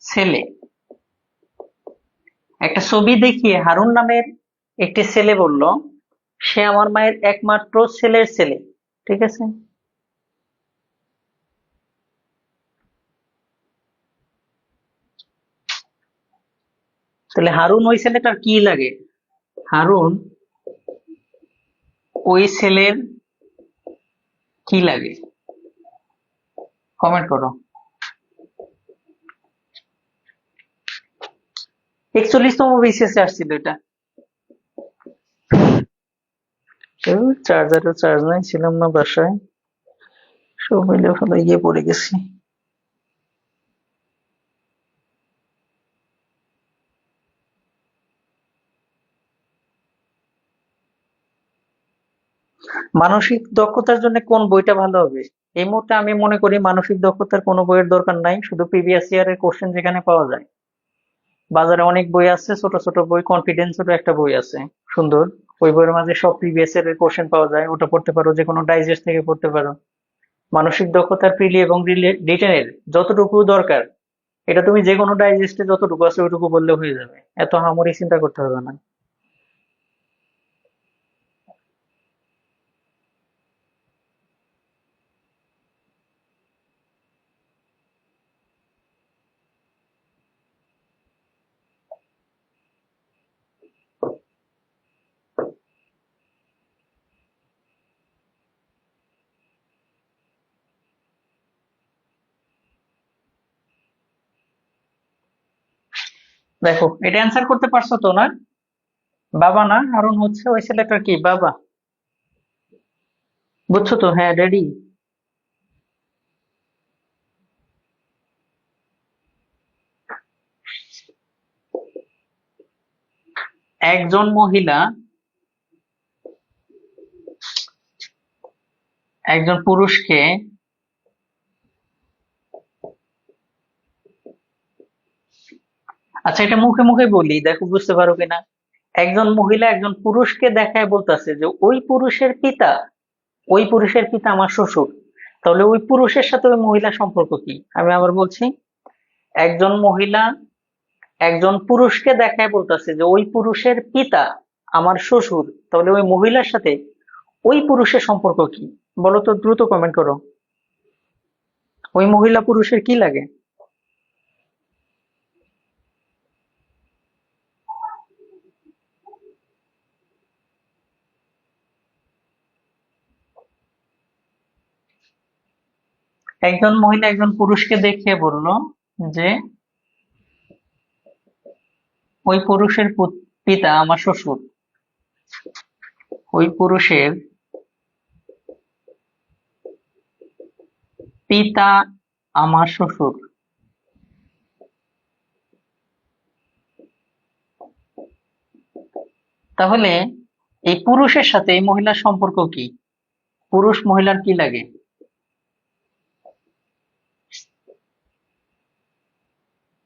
ছেলে। একটা ছবি দেখিয়ে হারুন নামের একটি ছেলে বলল, সে আমার মায়ের একমাত্র ছেলের ছেলে। ঠিক আছে? তাহলে হারুন ওই ছেলেটার কি লাগে? হারুন ওই ছেলের কি লাগে? কমেন্ট করো। 41তম বিসিএস আসছিল এটা। চার্জারও চার্জ নাই, ছিলাম না বাসায়, সব মিলে ফেলে গিয়ে পড়ে গেছি। মানসিক দক্ষতার জন্য কোন বইটা ভালো হবে? এই মুহূর্তে আমি মনে করি মানসিক দক্ষতার কোনো বইয়ের দরকার নাই, শুধু প্রিভিয়াস ইয়ারের কোশ্চেন যেখানে পাওয়া যায়। বাজারে অনেক বই আছে, ছোট ছোট বই, কনফিডেন্সেরও একটা বই আছে সুন্দর, ওই বইয়ের মাঝে সব প্রিভিয়াস ইয়ারের কোশ্চেন পাওয়া যায়, ওটা পড়তে পারো, যে কোনো ডাইজেস্ট থেকে পড়তে পারো। মানসিক দক্ষতার প্রিলি এবং রিটেনের যতটুকু দরকার, এটা তুমি যে কোনো ডাইজেস্টে যতটুকু আছে ওইটুকু বললে হয়ে যাবে, এত আহামরি চিন্তা করতে হবে না। দেখো, এটা অ্যান্সার করতে পারছো তো না? বাবা না, হারুন হচ্ছে ওই ছেলেটার কি বাবা। বুঝছো তো? হ্যাঁ, রেডি। একজন মহিলা একজন পুরুষকে আচ্ছা এটা মুখে মুখে বলি, দেখো বুঝতে পারো কিনা। একজন মহিলা একজন পুরুষকে দেখায় বলতেছে যে ওই পুরুষের পিতা আমার শ্বশুর। তাহলে ওই পুরুষের সাথে ওই মহিলার সম্পর্ক কি? আমি আবার বলছি, একজন মহিলা একজন পুরুষকে দেখায় বলতেছে যে ওই পুরুষের পিতা আমার শ্বশুর। তাহলে ওই মহিলার সাথে ওই পুরুষের সম্পর্ক কি? বলো তো, দ্রুত কমেন্ট করো। ওই মহিলা পুরুষের কি লাগে? একজন মহিলা একজন পুরুষকে দেখিয়ে বলল যে ওই পুরুষের পিতা আমার শ্বশুর। ওই পুরুষের পিতা আমার শ্বশুর। তাহলে এই পুরুষের সাথে এই মহিলার সম্পর্ক কি? পুরুষ মহিলার কি লাগে?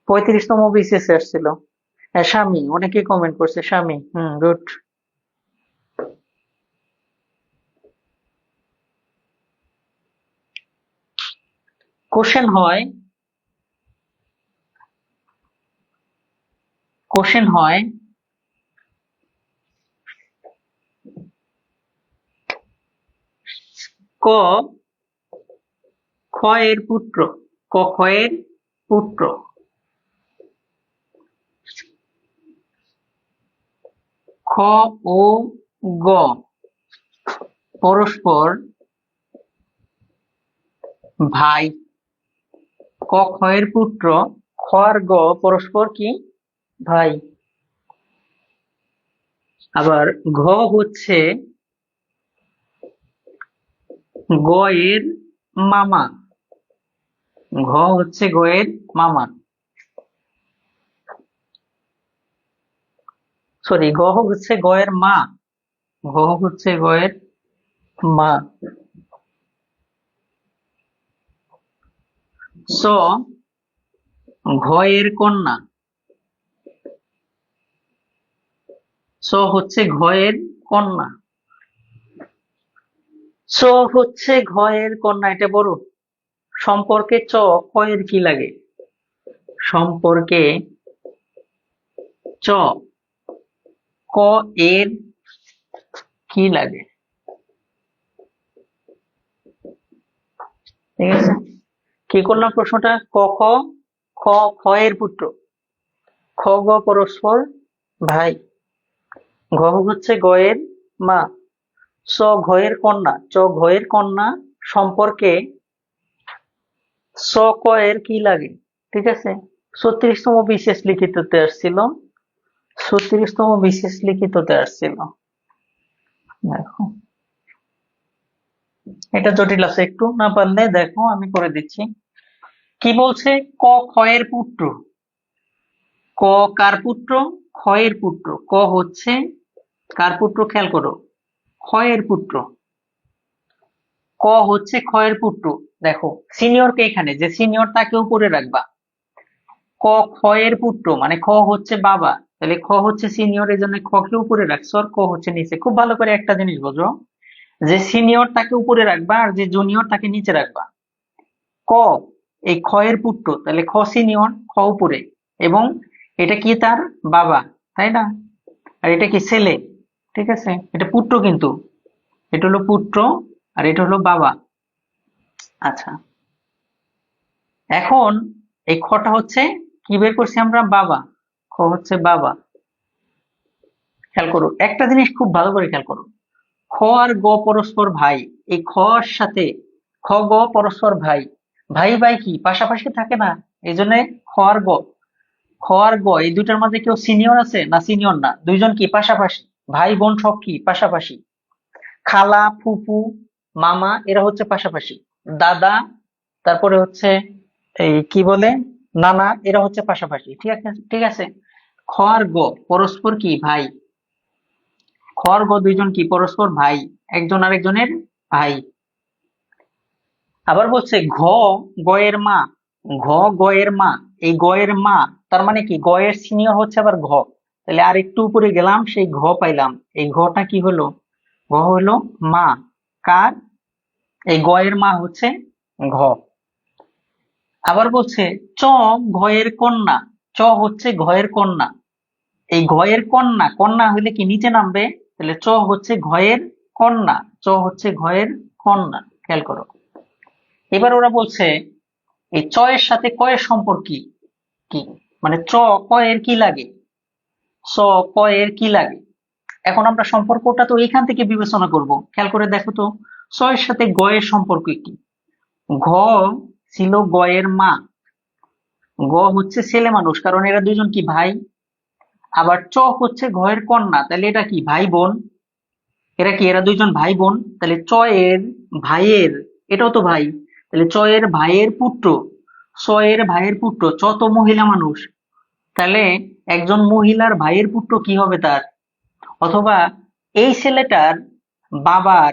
35তম বিসিএস আসছিল। হ্যাঁ, স্বামী, অনেকে কমেন্ট করছে স্বামী। গুড। কোশ্চেন হয় কোশ্চেন হয় ক খ এর পুত্র, ক খ এর পুত্র, খ ও গ পরস্পর ভাই। ক খ এর পুত্র, খ আর গ পরস্পর কি? ভাই। আবার ঘ হচ্ছে গ এর মামা। ঘ হচ্ছে গ এর মামা। সরি, গ হচ্ছে গ এর মা। ঘ হচ্ছে গ এর মা। স ঘ এর কন্যা। স হচ্ছে ঘ এর কন্যা। চ হচ্ছে ঘ এর কন্যা, এটা বড়। সম্পর্কে চ ক এর কি লাগে? সম্পর্কে চ ক এর কি লাগে? ঠিক আছে, কি করলাম প্রশ্নটা? ক খ, খ খ এর পুত্র, খ গ পরস্পর ভাই। ঘ হচ্ছে গ এর মা। চ ঘ এর কন্যা, চ ঘ এর কন্যা। সম্পর্কে চ ক এর কি লাগে? ঠিক আছে। 36তম বিশেষ লিখিততে আসছিল। 36তম বিশেষ লিখিততে আসছিল। দেখো, এটা জটিল আছে একটু, না পারলে দেখো আমি করে দিচ্ছি। কি বলছে? ক খ এর পুত্র। ক কার পুত্র? খ এর পুত্র। ক হচ্ছে কার পুত্র? খেয়াল করো, খ এর পুত্র। ক হচ্ছে খ এর পুত্র। দেখো, সিনিয়রকে এখানে যে সিনিয়র তাকে উপরে রাখবা। ক খ এর পুত্র মানে খ হচ্ছে বাবা, তাহলে খ হচ্ছে সিনিয়র, এই জন্য খ কে উপরে রাখছো আর ক হচ্ছে নিচে। খুব ভালো করে একটা জিনিস বোঝো, যে সিনিয়র তাকে উপরে রাখবা আর যে জুনিয়র তাকে নিচে রাখবা। ক এই খ এর পুত্র, তাহলে খ সিনিয়র, খ উপরে, এবং এটা কি? তার বাবা, তাই না? আর এটা কি? ছেলে। ঠিক আছে, এটা পুত্র কিন্তু, এটা হলো পুত্র আর এটা হলো বাবা। আচ্ছা, এখন এই খটা হচ্ছে কি বের করছি আমরা? বাবা। খ হচ্ছে বাবা। খেয়াল করো একটা জিনিস, খুব ভালো করে খেয়াল করো। খ আর গ পরস্পর ভাই। এই খ এর সাথে খ গ পরস্পর ভাই। ভাই ভাই কি পাশাপাশি থাকে না? এই জন্য খ আর গ, খ আর গ এই দুইটার মাঝে কেউ সিনিয়র আছে না? সিনিয়র না, দুইজন কি পাশাপাশি। ভাই বোন সব কি পাশাপাশি। খালা ফুফু মামা এরা হচ্ছে পাশাপাশি। দাদা, তারপরে হচ্ছে এই কি বলে, নানা, এরা হচ্ছে পাশাপাশি। ঠিক আছে, ঠিক আছে। খ আর গ পরস্পর কি? ভাই। খ আর গ দুইজন কি পরস্পর ভাই, একজন আরেকজনের ভাই। আবার বলছে গয়ের মা, ঘ গয়ের মা, এই গয়ের মা তার মানে কি গয়ের সিনিয়র হচ্ছে আবার ঘ, তাহলে আর একটু উপরে গেলাম সেই ঘ পাইলাম, এই ঘটা কি হলো, ঘ হলো মা, কার, এই গয়ের মা হচ্ছে ঘ। আবার বলছে চ ঘয়ের কন্যা, চ হচ্ছে ঘয়ের কন্যা, এই ঘয়ের কন্যা, কন্যা হইলে কি নিচে নামবে, তাহলে চ হচ্ছে ঘয়ের কন্যা, চ হচ্ছে ঘয়ের কন্যা, খেয়াল করো। এবার ওরা বলছে এই চ এর সাথে ক এর সম্পর্ক কি, কি মানে চ ক এর কি লাগে, চ ক এর কি লাগে। এখন আমরা সম্পর্কটা তো এইখান থেকে বিবেচনা করব, খেয়াল করে দেখো তো, চ এর সাথে গ এর সম্পর্ক কি। ঘ ছিল গয়ের মা, গ হচ্ছে ছেলে মানুষ কারণ এরা দুজন কি ভাই, আবার চ হচ্ছে ঘয়ের কন্যা, তাহলে এটা কি ভাই বোন, এরা কি এরা দুইজন ভাই বোন, তাহলে চ এর ভাইয়ের, এটাও তো ভাই, তাহলে চ এর ভাইয়ের পুত্র, চ এর ভাইয়ের পুত্র, চ তো মহিলা মানুষ, তাহলে একজন মহিলার ভাইয়ের পুত্র কি হবে তার, অথবা এই ছেলেটার বাবার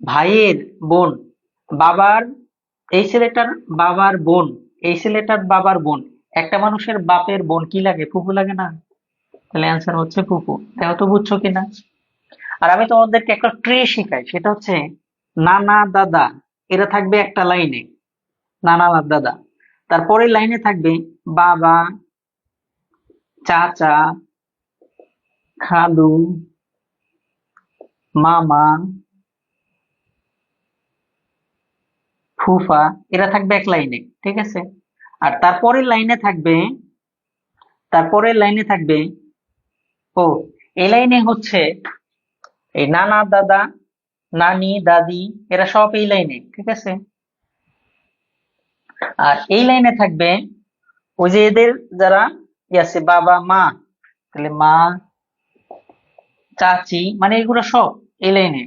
ভাইয়ের বোন, বাবার, এই ছেলেটার বাবার বোন, এই ছেলেটার বাবার বোন, একটা মানুষের বাপের বোন কি লাগে, ফুফু লাগে না, তাহলে অ্যান্সার হচ্ছে ফুফু। দেখো তো বুঝছো কিনা। আর আমি তোমাদেরকে একটা ট্রি শিখাই, সেটা হচ্ছে নানা দাদা, এরা থাকবে একটা লাইনে, নানা আর দাদা, তারপরের লাইনে থাকবে বাবা, চাচা, খালু, মামা, ফুফা, এরা থাকবে এক লাইনে, ঠিক আছে। আর তারপরের লাইনে থাকবে ও, এই লাইনে হচ্ছে এই নানা দাদা, নানি দাদি, এরা সব এই লাইনে, ঠিক আছে। আর এই লাইনে থাকবে ওই যে এদের যারা আছে বাবা মা, তাহলে মা, চাচি, মানে এগুলো সব এই লাইনে,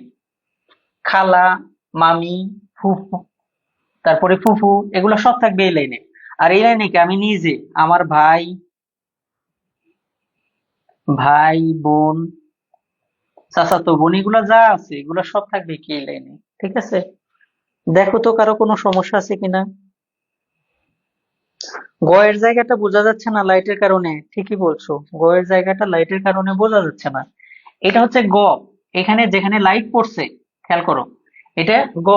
খালা, মামি, ফুফু, তারপরে ফুফু, এগুলো সব থাকবে এই লাইনে। আর এই লাইনে কি আমি নিজে, আমার ভাই, ভাই বোন, চাচাতো বোন, এগুলো যা আছে এগুলো সব থাকবে কি এই লাইনে, ঠিক আছে। দেখো তো কারো কোনো সমস্যা আছে কিনা। গয়ের জায়গাটা বোঝা যাচ্ছে না লাইটের কারণে, ঠিকই বলছো, গয়ের জায়গাটা লাইটের কারণে বোঝা যাচ্ছে না। এটা হচ্ছে গ, এখানে যেখানে লাইট পড়ছে, খেয়াল করো, এটা গ,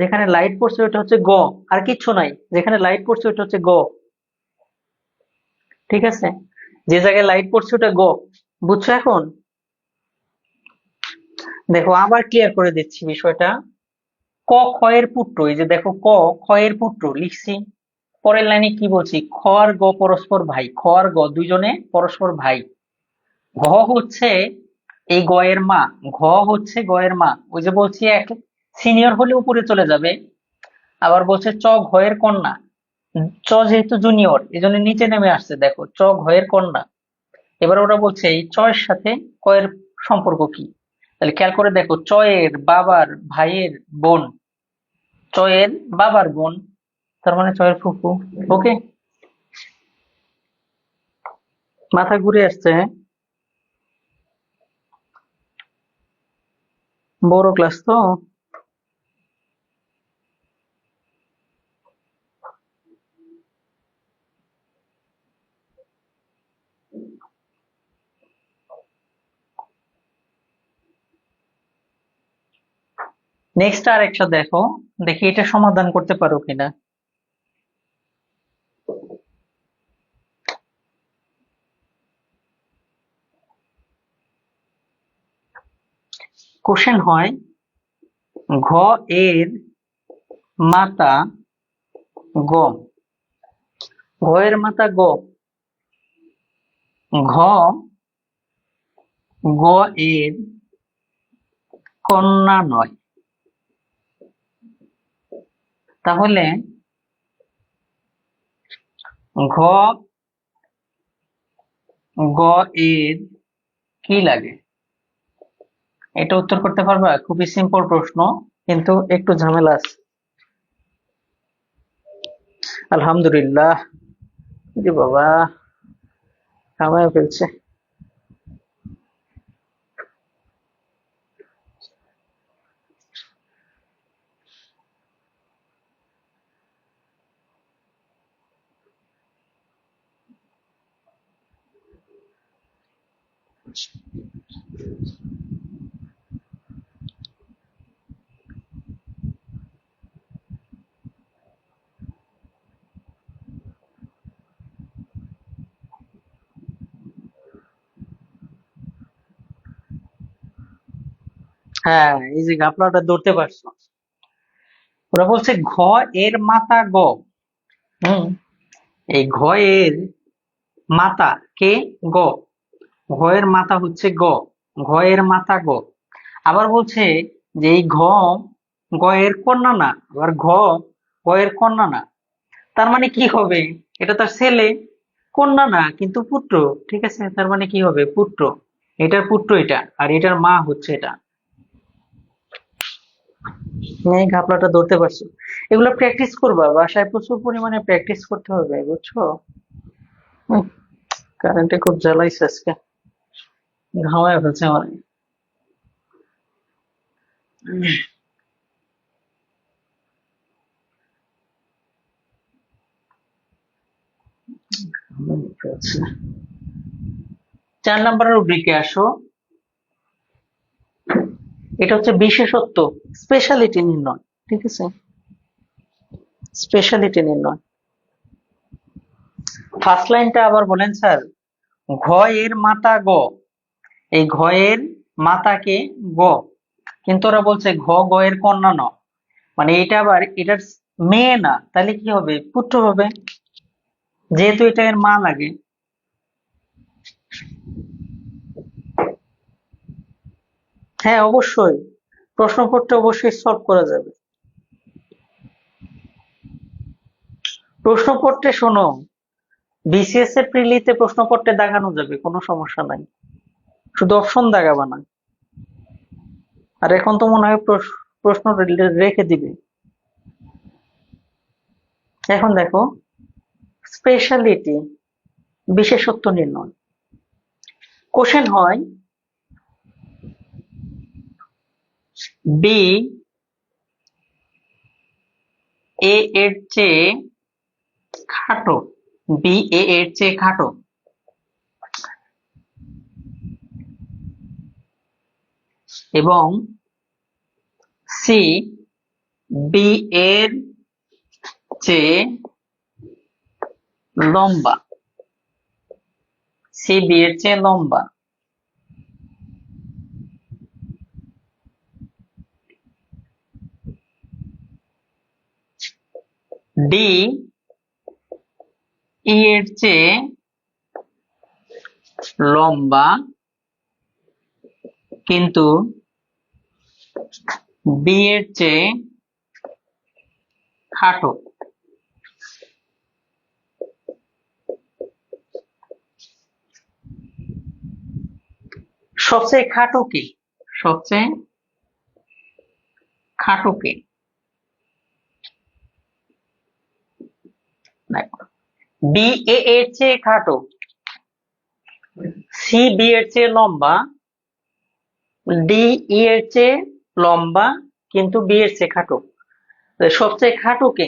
যেখানে লাইট পড়ছে ওটা হচ্ছে গ, আর কিচ্ছু নাই, যেখানে লাইট পড়ছে ওটা হচ্ছে গ, ঠিক আছে। যে জায়গায় লাইট পড়ছে ওটা গ, বুঝছো এখন। দেখো আবার ক্লিয়ার করে দিচ্ছি বিষয়টা। ক খয়ের পুত্র, এই যে দেখো ক খয়ের পুত্র লিখছি, পরের লাইনে কি বলছি, খ আর গ পরস্পর ভাই, খ আর গ দুইজনে পরস্পর ভাই। ঘ হচ্ছে এই গয়ের মা, ঘ হচ্ছে গয়ের মা, ওই যে বলছি এক সিনিয়র হলে উপরে চলে যাবে। আবার বলছে চ ঘয়ের কন্যা, চ যেহেতু জুনিয়র এই জন্য নিচে নেমে আসছে, দেখো চ ঘয়ের কন্যা। এবার ওরা বলছে এই চ এর সাথে ক এর সম্পর্ক কি, তাহলে খেয়াল করে দেখো, চ এর বাবার ভাইয়ের বোন, চ এর বাবার বোন, তার মানে চ এর ফুফু। ওকে, মাথা ঘুরে আসছে, হ্যাঁ? বড় ক্লাস তো। নেক্সট আর একটা দেখো, দেখি এটা সমাধান করতে পারো কিনা। কোশ্চেন হয় ঘ এর মাতা গ, ঘ এর মাতা গ, ঘ গ এর কন্যা নয়, তাহলে ঘ গ এর কি লাগে, এটা উত্তর করতে পারবা, খুবই সিম্পল প্রশ্ন, কিন্তু একটু ঝামেলা আছে। আলহামদুলিল্লাহ, জি বাবা, কামায় ফেলছে। হ্যাঁ, এই যে আপনারা ধরতে পারছো। ওরা বলছে ঘ এর মাতা গ। হুম, এই ঘ এর মাতা কে? গ। ঘ এর মাতা হচ্ছে গ। ঘ এর মাতা গ। আবার বলছে যে এই ঘ গ এর কন্যা না, আবার ঘ গ এর কন্যা না। তার মানে কি হবে? এটা তার ছেলে, কন্যা না কিন্তু পুত্র। ঠিক আছে, তার মানে কি হবে? পুত্র। এটার পুত্র এটা, আর এটার মা হচ্ছে এটা। এই ঘাপলাটা ধরতে পারছো? এগুলো প্র্যাকটিস করবা, বাসায় প্রচুর পরিমাণে প্র্যাকটিস করতে হবে, বুঝছো? কারেন্টে খুব জ্বালাইছে আজকে, ঘামায় ফেলছে আমার। চার নম্বরের রুব্রিকে আসো। এটা হচ্ছে বিশেষত্ব, স্পেশালিটি নির্ণয়। ঠিক আছে, স্পেশালিটি নির্ণয়। ফার্স্ট লাইনটা আবার বলেন স্যার। ঘ এর মাতা গ। এই ঘ এর মাতাকে গ, কিন্তু ওরা বলছে ঘ গ এর কন্যা ন। মানে এটা আবার এটার মেয়ে না, তাহলে কি হবে? পুত্র হবে, যেহেতু এটা এর মা লাগে। হ্যাঁ, অবশ্যই প্রশ্নপত্রে অবশ্যই সলভ করা যাবে। প্রশ্নপত্রে শোনো, বিসিএস এর প্রিলিতে প্রশ্নপত্রে দাগানো যাবে, কোনো সমস্যা নাই, শুধু অপশন দাগাবা না। আর এখন তো মনে হয় প্রশ্ন রেখে দিবে। এখন দেখো, স্পেশালিটি, বিশেষত্ব নির্ণয়। কোশ্চেন হয় বি এ এর চেয়ে খাটো। বি এ এর চেয়ে খাটো এবং সি বি এর চেয়ে লম্বা। সি বি এর চেয়ে লম্বা। ডি ই এর চেয়ে লম্বা কিন্তু বি এর চেয়ে খাটো। সবচেয়ে খাটো কি? সবচেয়ে খাটো কি? দেখো, বি এ এর চেয়ে খাটো, সি বি এর চেয়ে লম্বা, ডি ই এর চেয়ে লম্বা কিন্তু বি এর চেয়ে খাটো। সবচেয়ে খাটো কে?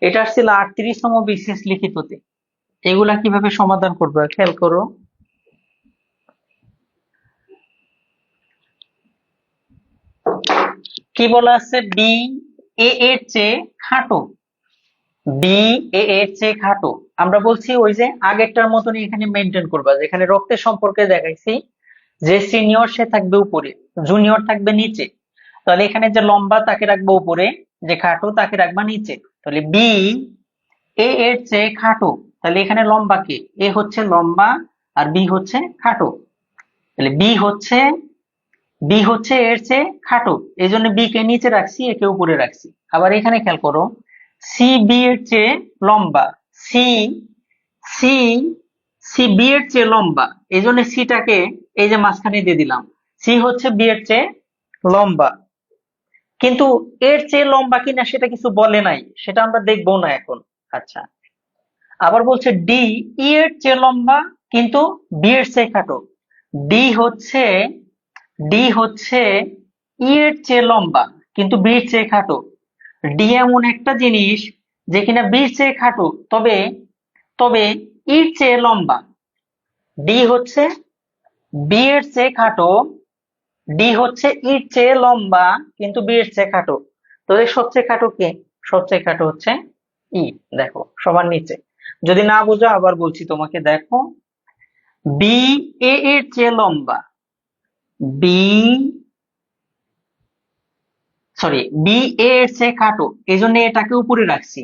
এটা ছিল 38তম বিসিএস লিখিততে। এগুলা কিভাবে সমাধান করবে খেয়াল করো। কি বলা আছে? বি এ এর চেয়ে খাটো। বি এ এর চেয়ে খাটো। আমরা বলছি ওই যে আগেরটার মতনই এখানে মেনটেন করবা, যেখানে রক্তের সম্পর্কে দেখাইছি যে সিনিয়র সে থাকবে উপরে, জুনিয়র থাকবে নিচে। তাহলে এখানে যে লম্বা তাকে রাখবো উপরে, যে খাটো তাকে রাখবা নিচে। তাহলে বি এ এর চেয়ে খাটো, তাহলে এখানে লম্বা কে? এ হচ্ছে লম্বা আর বি হচ্ছে খাটো। তাহলে বি হচ্ছে এর চেয়ে খাটো, এই জন্য বি কে নিচে রাখছি, একে উপরে রাখছি। আবার এখানে খেয়াল করো, সি বি এর চেয়ে লম্বা। সি সি সি বি এর চেয়ে লম্বা, এই জন্য সিটাকে এই যে মাঝখানে দিয়ে দিলাম। সি হচ্ছে বি এর চেয়ে লম্বা, কিন্তু এর চেয়ে লম্বা কিনা সেটা কিছু বলে নাই, সেটা আমরা দেখবো না এখন। আচ্ছা, আবার বলছে ডি ই এর চেয়ে লম্বা কিন্তু বি এর চেয়ে খাটো। ডি হচ্ছে ডি হচ্ছে ই এর চেয়ে লম্বা কিন্তু বি এর চেয়ে খাটো। ডি এমন একটা জিনিস যে কিনা বি এর চেয়ে খাটো, তবে তবে ইর চেয়ে লম্বা। ডি হচ্ছে বি এর চেয়ে খাটো, ডি হচ্ছে ইর চেয়ে লম্বা কিন্তু বি এর চেয়ে খাটো। তো এই সবচেয়ে খাটো কে? সবচেয়ে খাটো হচ্ছে ই। দেখো সবার নিচে। যদি না বুঝো আবার বলছি তোমাকে, দেখো বি এ এর চেয়ে লম্বা, বি বি এ এর চেয়ে খাটো, এই জন্য এটাকে উপরে রাখছি।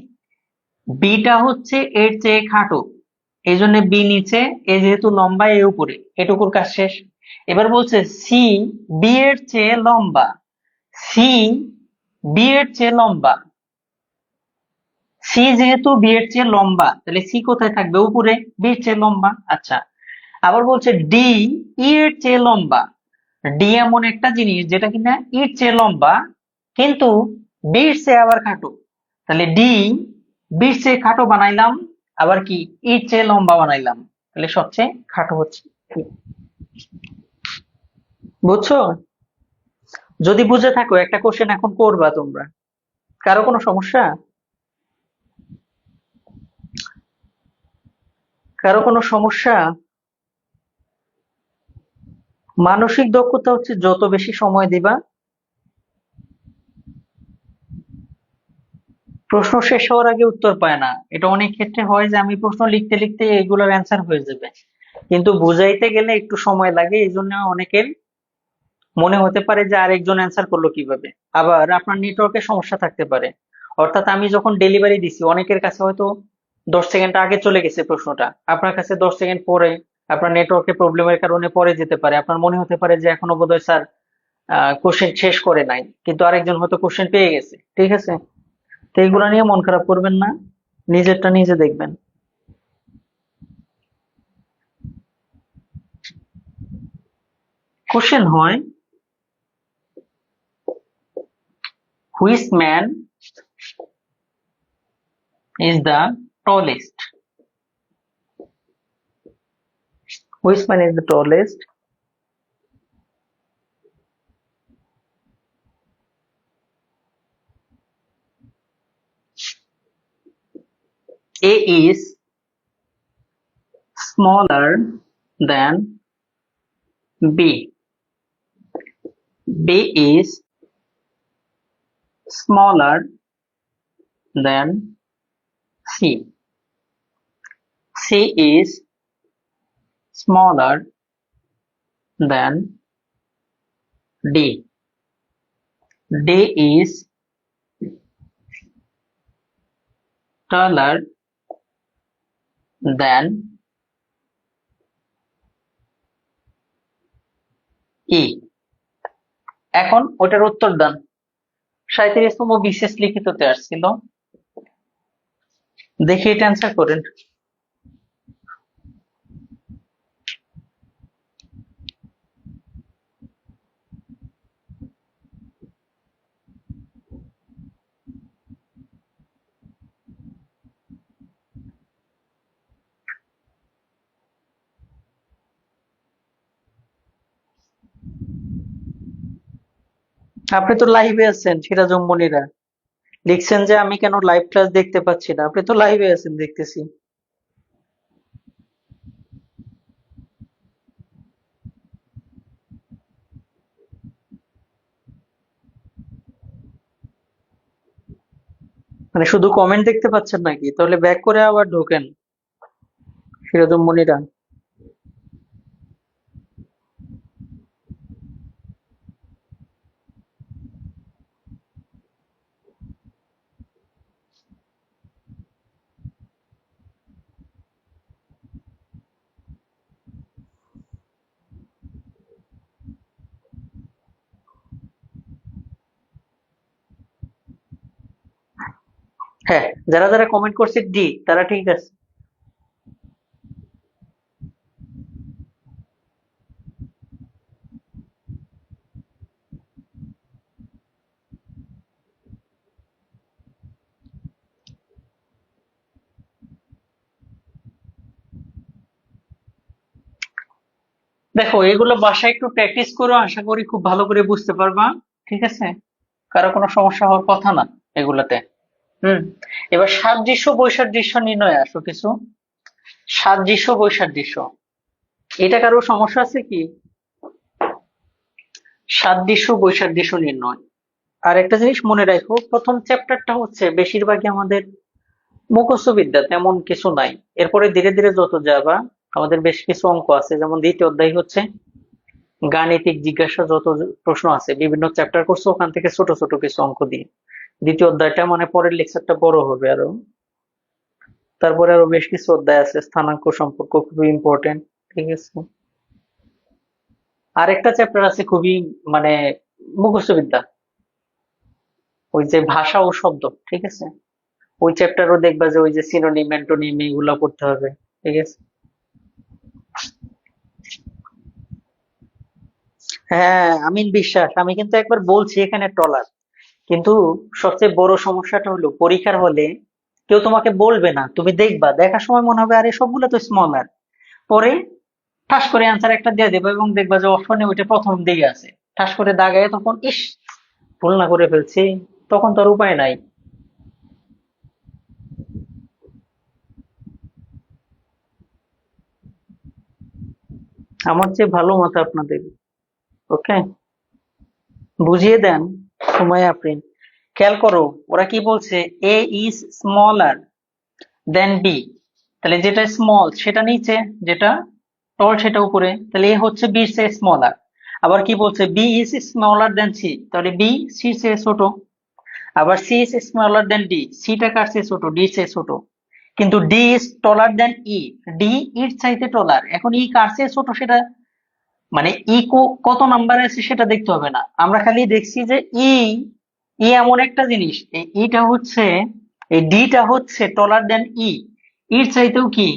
বিটা হচ্ছে এর চেয়ে খাটো, এই জন্য বি নিচে, এ যেহেতু লম্বা এ উপরে, এটুকুর কাজ শেষ। এবার বলছে সি বি এর চেয়ে লম্বা, সি বি এর চেয়ে লম্বা, সি যেহেতু বি এর চেয়ে লম্বা তাহলে সি কোথায় থাকবে? উপরে, বি এর চেয়ে লম্বা। আচ্ছা, আবার বলছে ডি ই এর চেয়ে লম্বা, ডি এমন একটা জিনিস যেটা কিনা ইর চেয়ে লম্বা কিন্তু বি এর চেয়ে আবার খাটো, তাহলে ডি বি এর চেয়ে খাটো বানাইলাম, আবার কি ইর চেয়ে লম্বা বানাইলাম, তাহলে সবচেয়ে খাটো হচ্ছে কি। বুঝছো? যদি বুঝে থাকো একটা কোশ্চেন এখন করবা তোমরা। কারো কোনো সমস্যা? কারো কোনো সমস্যা? মানসিক দক্ষতা হচ্ছে যত বেশি সময় দিবা, প্রশ্ন শেষ হওয়ার আগে উত্তর পায় না। এটা অনেক ক্ষেত্রে হয় যে আমি প্রশ্ন লিখতে লিখতে এগুলোর অ্যান্সার হয়ে যাবে, কিন্তু বুঝাইতে গেলে একটু সময় লাগে, এই জন্য অনেকের মনে হতে পারে যে আরেকজন অ্যান্সার করলো কিভাবে। আবার আপনার নেটওয়ার্কের সমস্যা থাকতে পারে, অর্থাৎ আমি যখন ডেলিভারি দিছি অনেকের কাছে হয়তো 10 সেকেন্ড আগে চলে গেছে প্রশ্নটা, আপনার কাছে 10 সেকেন্ড পরে, আপনার নেটওয়ার্কের প্রবলেমের কারণে পরে যেতে পারে, আপনার মনে হতে পারে যে এখনো বোধহয় স্যার কোশ্চেন শেষ করে নাই, কিন্তু আরেকজন হয়তো কোশ্চেন পেয়ে গেছে। ঠিক আছে? তো এইগুলা নিয়ে মন খারাপ করবেন না, নিজেরটা নিজে দেখবেন। কোশ্চেন হয়, which man is the tallest? Which man is the tallest? A is smaller than B. B is smaller than C. C is smaller than D. D is taller than E. এখন ওটার উত্তর দান। 37তম বিশেষ লিখিততে আসছিল, দেখি এটা answer করেন। আপনি তো লাইভে আছেন সিরাজুম মনিরা, লিখছেন যে আমি কেন লাইভ ক্লাস দেখতে পাচ্ছি না, আপনি তো লাইভে আছেন দেখতেছি। মানে শুধু কমেন্ট দেখতে পাচ্ছেন নাকি? তাহলে ব্যাক করে আবার ঢোকেন সিরাজুম মনিরা। হ্যাঁ, যারা যারা কমেন্ট করছে ডি তারা ঠিক আছে। দেখো এগুলো বাসায় একটু প্র্যাকটিস করো, আশা করি খুব ভালো করে বুঝতে পারবা। ঠিক আছে? কারো কোনো সমস্যা হওয়ার কথা না এগুলাতে। হুম। এবার সাদৃশ্য বৈসাদৃশ্য নির্ণয় আসো কিছু। সাদৃশ্য বৈসাদৃশ্য, এটা কারো সমস্যা আছে কি? সাদৃশ্য বৈসাদৃশ্য নির্ণয়। আর একটা জিনিস মনে রাখো, প্রথম চ্যাপ্টারটা হচ্ছে বেশিরভাগই আমাদের মুখস্থ বিদ্যা, তেমন কিছু নাই। এরপরে ধীরে ধীরে যত যাবা, আমাদের বেশ কিছু অঙ্ক আছে, যেমন দ্বিতীয় অধ্যায় হচ্ছে গাণিতিক জিজ্ঞাসা, যত প্রশ্ন আছে বিভিন্ন চ্যাপ্টার করছে ওখান থেকে ছোট ছোট কিছু অঙ্ক দিয়ে। দ্বিতীয় অধ্যায়টা মানে পরের লেকচারটা বড় হবে আরো। তারপরে আরো বেশ কিছু অধ্যায় আছে, স্থানাঙ্ক সম্পর্ক খুবই ইম্পর্টেন্ট। ঠিক আছে। আরেকটা চ্যাপ্টার আছে খুবই মানে মুখস্থ বিদ্যা, ওই যে ভাষা ও শব্দ। ঠিক আছে। ওই চ্যাপ্টারও দেখবা যে ওই যে সিনোনিম অ্যান্টোনিম এগুলা পড়তে হবে। ঠিক আছে। হ্যাঁ, আমিন বিশ্বাস, আমি কিন্তু একবার বলছি এখানে টলার। কিন্তু সবচেয়ে বড় সমস্যাটা হলো পরীক্ষার হলে কেউ তোমাকে বলবে না, তুমি দেখবা, দেখার সময় মনে হবে আরে সবগুলো তো স্মলার। পরে ঠাস করে অ্যান্সার একটা দিয়ে দেবো এবং দেখবা যে অপশনে ওইটা প্রথম দিকে আছে। ঠাস করে দাগায় তখন ইস, ভুল না করে ফেলছি, তখন তো আর উপায় নাই। আমার চেয়ে ভালো মতো আপনাদের। ওকে, বুঝিয়ে দেন সময় আফরিন। খেয়াল করো, ওরা কি বলছে, এ ইজ স্মলার দেন বি। তাহলে যেটা স্মল সেটা নিচে, যেটা টল সেটা উপরে, তাহলে এ হচ্ছে বি সে স্মলার। আবার কি বলছে, B is smaller than C, তাহলে বি সি সে ছোট। আবার C is smaller than D, সিটা কার চেয়ে ছোট, ডি চেয়ে ছোট। কিন্তু D is taller than E, D ইর চাইতে টলার। এখন ই কার চেয়ে ছোট সেটা মানে ই কত নাম্বারে আছে সেটা দেখতে হবে না, আমরা খালি দেখছি যে ই, ই এমন একটা জিনিস, এই ইটা হচ্ছে, এই ডিটা হচ্ছে টলার দেন ই, ইর চাইতেও কি,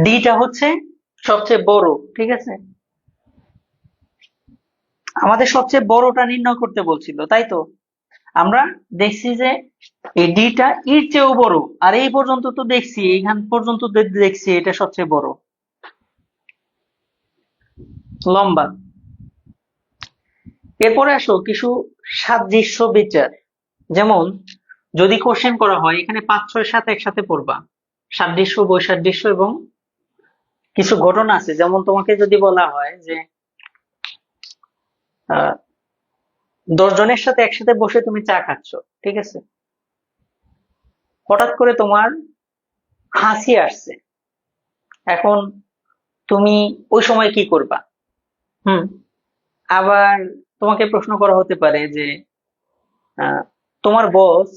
ডিটা হচ্ছে সবচেয়ে বড়। ঠিক আছে। আমাদের সবচেয়ে বড়টা নির্ণয় করতে বলছিল, তাই তো? আমরা দেখছি যে এই ডিটা ইর চেয়েও বড়। আর এই পর্যন্ত তো দেখছি, এইখান পর্যন্ত দেখছি এটা সবচেয়ে বড়, লম্বা। এরপরে আসো কিছু সাদৃশ্য বিচার। যেমন যদি কোশ্চেন করা হয়, এখানে 5 6 7 একসাথে পড়বা, সাদৃশ্য বৈসাদৃশ্য এবং কিছু ঘটনা আছে। যেমন তোমাকে যদি বলা হয় যে 10 জনের সাথে একসাথে বসে তুমি চা খাচ্ছ, ঠিক আছে, হঠাৎ করে তোমার হাসি আসছে, এখন তুমি ওই সময় কি করবা? হুম। আবার তোমাকে প্রশ্ন করা হতে পারে যে আহ, তোমার বস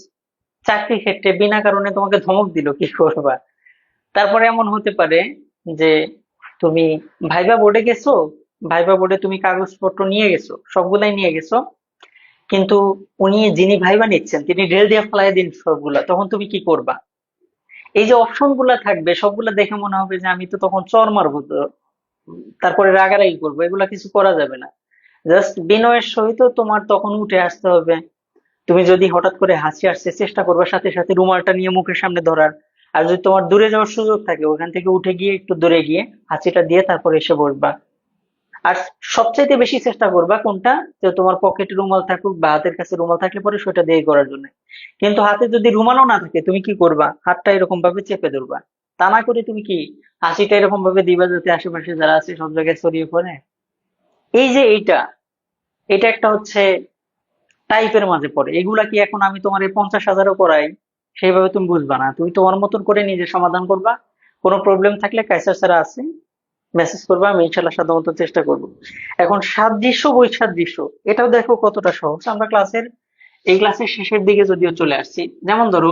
চাকরি ক্ষেত্রে বিনা কারণে তোমাকে ধমক দিল, কি করবা? তারপরে এমন হতে পারে যে তুমি ভাইবা বোর্ডে গেছো, ভাইবা বোর্ডে তুমি কাগজপত্র নিয়ে গেছো, সবগুলাই নিয়ে গেছো, কিন্তু উনি যিনি ভাইবা নিচ্ছেন তিনি ঢেল দিয়ে ফেলাই দিন সবগুলা, তখন তুমি কি করবা? এই যে অপশন গুলা থাকবে সবগুলা দেখে মনে হবে যে আমি তো তখন চর মারবো তো, তারপরে রাগারাগি করবো, এগুলা কিছু করা যাবে না। জাস্ট বিনয়ের সহিত তোমার তখন উঠে আসতে হবে। তুমি যদি হঠাৎ করে হাসি আসছে, চেষ্টা করবে সাথে সাথে রুমালটা নিয়ে মুখের সামনে ধরার। আর যদি তোমার দূরে যাওয়ার সুযোগ থাকে, ওখান থেকে উঠে গিয়ে একটু দূরে গিয়ে হাসিটা দিয়ে তারপরে এসে বসবা। আর সবচাইতে বেশি চেষ্টা করবা কোনটা, যে তোমার পকেটে রুমাল থাকুক বা হাতের কাছে রুমাল থাকলে পরে সেটা দিয়ে করার জন্য। কিন্তু হাতে যদি রুমালও না থাকে, তুমি কি করবা, হাতটা এরকম ভাবে চেপে ধরবা। তা না করে তুমি কি হাসিটা এরকম ভাবে দিবা যাতে আশেপাশে যারা আছে সব জায়গায় ছড়িয়ে পড়ে। এই যে এইটা, এটা একটা হচ্ছে টাইপের মাঝে পড়ে। এগুলা কি এখন আমি তোমার এই 50,000ও করাই, সেইভাবে তুমি বুঝবা না, তুমি তোমার মতন করে নিজে সমাধান করবা। কোনো প্রবলেম থাকলে কাইসার স্যার আছে, মেসেজ করবা, আমি ইনশাল্লাহ সাধ্যমতো চেষ্টা করব। এখন সাদৃশ্য বৈসাদৃশ্য, এটাও দেখো কতটা সহজ। আমরা এই ক্লাসের শেষের দিকে যদিও চলে আসছি। যেমন ধরো,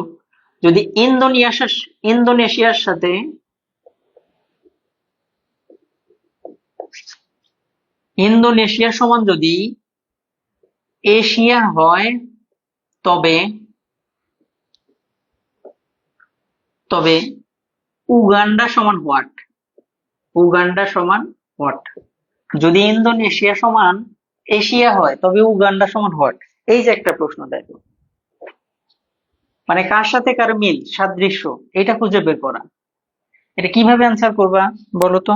যদি ইন্দোনেশিয়ার সাথে ইন্দোনেশিয়া সমান যদি এশিয়া হয়, তবে তবে উগান্ডা সমান হোয়াট? উগান্ডা সমান হোয়াট? যদি ইন্দোনেশিয়া সমান এশিয়া হয় তবে উগান্ডা সমান হোয়াট? এই যে একটা প্রশ্ন, দেখো মানে কার সাথে কার মিল, সাদৃশ্য, এটা খুঁজে বের করা। এটা কিভাবে অ্যান্সার করবা বলো তো?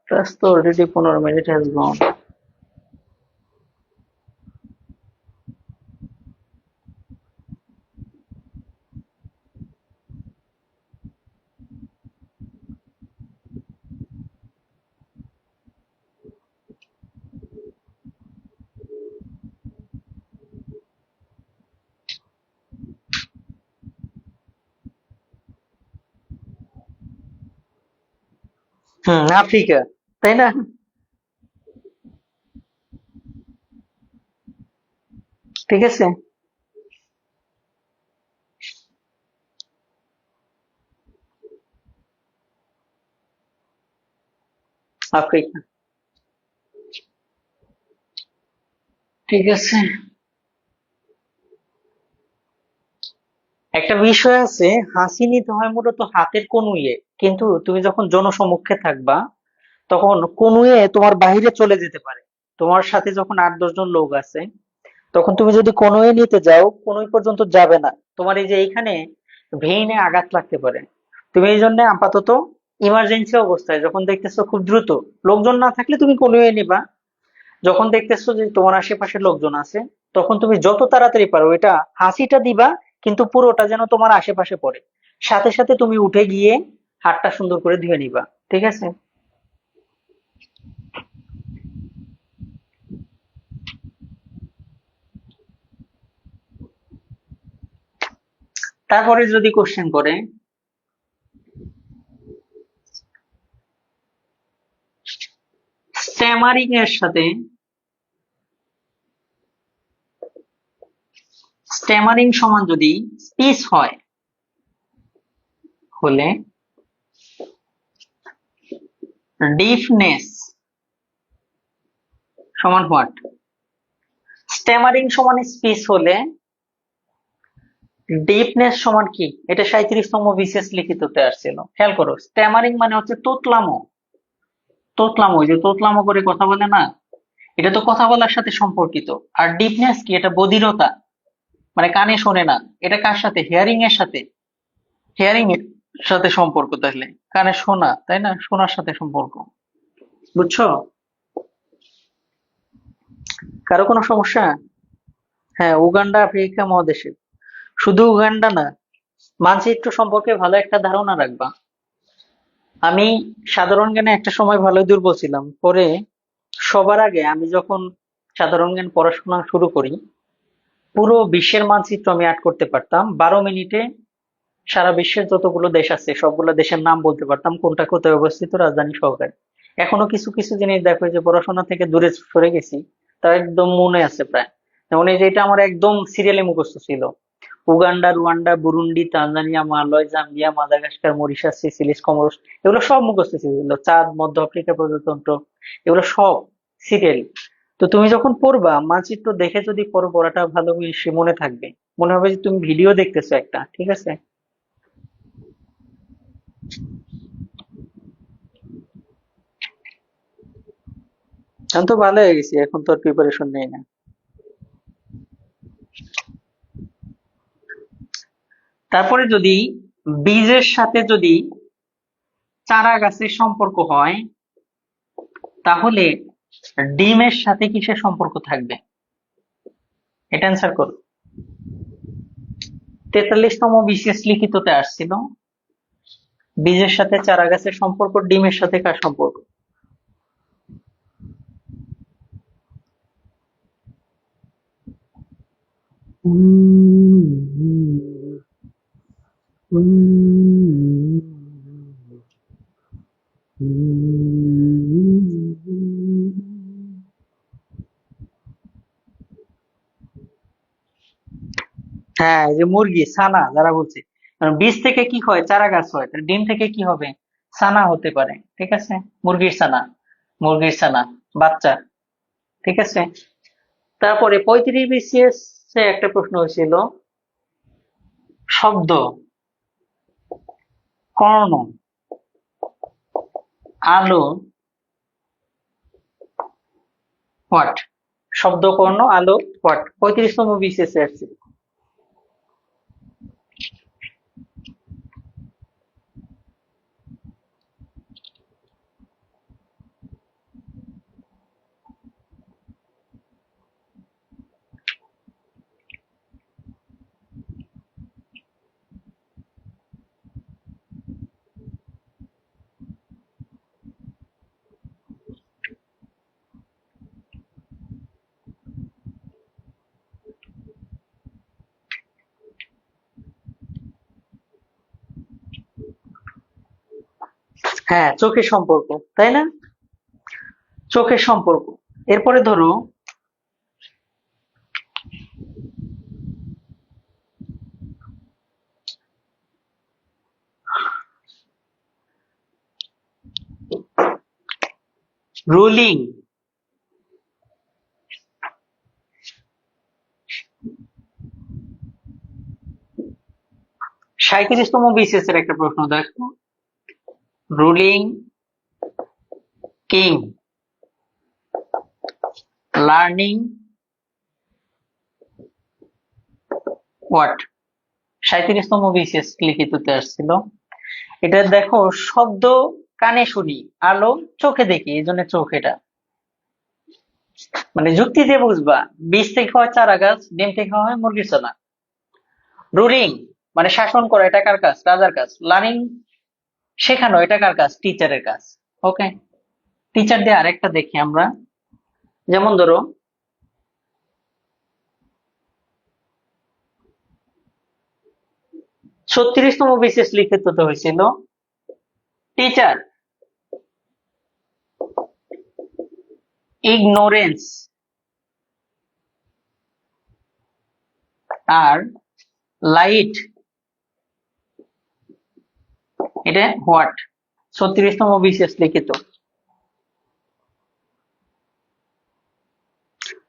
ক্লাস তো already 15 minute has gone. Africa, তাই না? ঠিক আছে, আফ্রিকা। ঠিক আছে, একটা বিষয় আছে, হাসি নিতে হয় মূলত হাতের কনুইয়ে, কিন্তু তুমি যখন জনসমক্ষে থাকবা তখন কনুইয়ে তোমার বাহিরে চলে যেতে পারে। তোমার সাথে যখন 8-10 জন লোক আছে, তখন তুমি যদি কনুই নিতে যাও, কনুই পর্যন্ত যাবে না, তোমার এই যে এইখানে ভেইনে আঘাত লাগতে পারে। তুমি এই জন্য আপাতত ইমার্জেন্সি অবস্থায় যখন দেখতেছো খুব দ্রুত, লোকজন না থাকলে তুমি কনুই নিবা। যখন দেখতেছো যে তোমার আশেপাশে লোকজন আছে, তখন তুমি যত তাড়াতাড়ি পারো এটা হাসিটা দিবা, কিন্তু পুরোটা যেন তোমার আশেপাশে পড়ে। সাথে সাথে তুমি উঠে গিয়ে হাতটা সুন্দর করে ধুয়ে নিবা। ঠিক আছে? তারপরে যদি কোশ্চেন করে, স্ট্যামারিং এর সাথে, স্ট্যামারিং সমান যদি স্পিচ হয়, হলে ডিফনেস সমান হোয়াট? স্ট্যামারিং সমান স্পিচ হলে ডিপনেস সমান কি? এটা 37তম বিসিএস লিখিততে আসছিল, খেয়াল করো। স্ট্যামারিং মানে হচ্ছে তোতলামো, তোতলামো, ওই যে তোতলামো করে কথা বলে না, এটা তো কথা বলার সাথে সম্পর্কিত। আর ডিপনেস কি? এটা বধিরতা, মানে কানে শোনে না। এটা কার সাথে? হিয়ারিং এর সাথে। হিয়ারিং এর সাথে সম্পর্ক, তাহলে কানে শোনা, তাই না? শোনার সাথে সম্পর্ক। বুঝছো? কারো কোনো সমস্যা? হ্যাঁ, উগান্ডা আফ্রিকা মহাদেশে। শুধু উগান্ডা না, মানচিত্র সম্পর্কে ভালো একটা ধারণা রাখবা। আমি সাধারণ জ্ঞানে একটা সময় ভালোই দুর্বল ছিলাম, পরে সবার আগে আমি যখন সাধারণ জ্ঞান পড়াশোনা শুরু করি, পুরো বিশ্বের মানচিত্র আমি আর্ট করতে পারতাম 12 মিনিটে। সারা বিশ্বের যতগুলো দেশ আছে সবগুলো দেশের নাম বলতে পারতাম, কোনটা কোথায় অবস্থিত, রাজধানী সহকারে। এখনো কিছু কিছু জিনিস দেখো, যে পড়াশোনা থেকে দূরে সরে গেছি, তা একদম মনে আছে প্রায়। যেমন এই যে এটা আমার একদম সিরিয়ালে মুখস্থ ছিল: Uganda, Rwanda, Burundi, Tanzania, Malay, Zambia, Madagascar, Mauritius, সিসিলিস, Comoros. এগুলো সব মুখস্থ ছিল। চাঁদ, মধ্য আফ্রিকা প্রজাতন্ত্র, এগুলো সব সিরিয়াল। তো তুমি যখন পড়বা, মানচিত্র দেখে যদি পড়ো, পড়াটা ভালো বেশি মনে থাকবে। মনে হবে যে তুমি ভিডিও দেখতেছো একটা। ঠিক আছে? আমি তো ভালো হয়ে গেছি, এখন তো আর প্রিপারেশন নেই না। তারপরে যদি বীজের সাথে যদি চারা গাছের সম্পর্ক হয়, তাহলে ডিমের সাথে কিসের সম্পর্ক থাকবে? এটা অ্যান্সার করো। 43তম বিসিএস লিখিততে আসছিল, বীজের সাথে চারা গাছের সম্পর্ক, ডিমের সাথে কার সম্পর্ক? হ্যাঁ, এই যে মুরগি ছানা যারা বলছে, কারণ বীজ থেকে কি হয়? চারা গাছ হয়, তাহলে ডিম থেকে কি হবে? ছানা হতে পারে। ঠিক আছে? মুরগির ছানা, মুরগির ছানা, বাচ্চা। ঠিক আছে? তারপরে 35 বিসিএস একটা প্রশ্ন হয়েছিল: শব্দ, কর্ণ, আলো, হোয়াট? শব্দ, কর্ণ, আলো, হোয়াট? 35তম বিসিএস আসছে। হ্যাঁ, চোখের সম্পর্ক, তাই না? চোখের সম্পর্ক। এরপরে ধরো রুলিং, 37তম বিসিএস এর একটা প্রশ্ন দেখো। Ruling king, learning what? 37তম বিসিএস লিখিততে আসছিল। এটা দেখো, শব্দ কানে শুনি, আলো চোখে দেখি, এই জন্য চোখ। এটা মানে যুক্তি দিয়ে বুঝবা। বীজ থেকে হয় চারা গাছ, ডিম থেকে হয় মুরগির ছানা। রুলিং মানে শাসন করা, এটা কার কাজ? রাজার কাজ। লার্নিং শেখানো, এটা কার কাজ? টিচারের কাজ। ওকে, টিচার দিয়ে আরেকটা দেখি আমরা। যেমন ধরো 36তম বিসিএস লিখিততে হয়েছিল টিচার ইগনোরেন্স আর লাইট, এটা হোয়াট? 36তম বিসিএস লিখিত।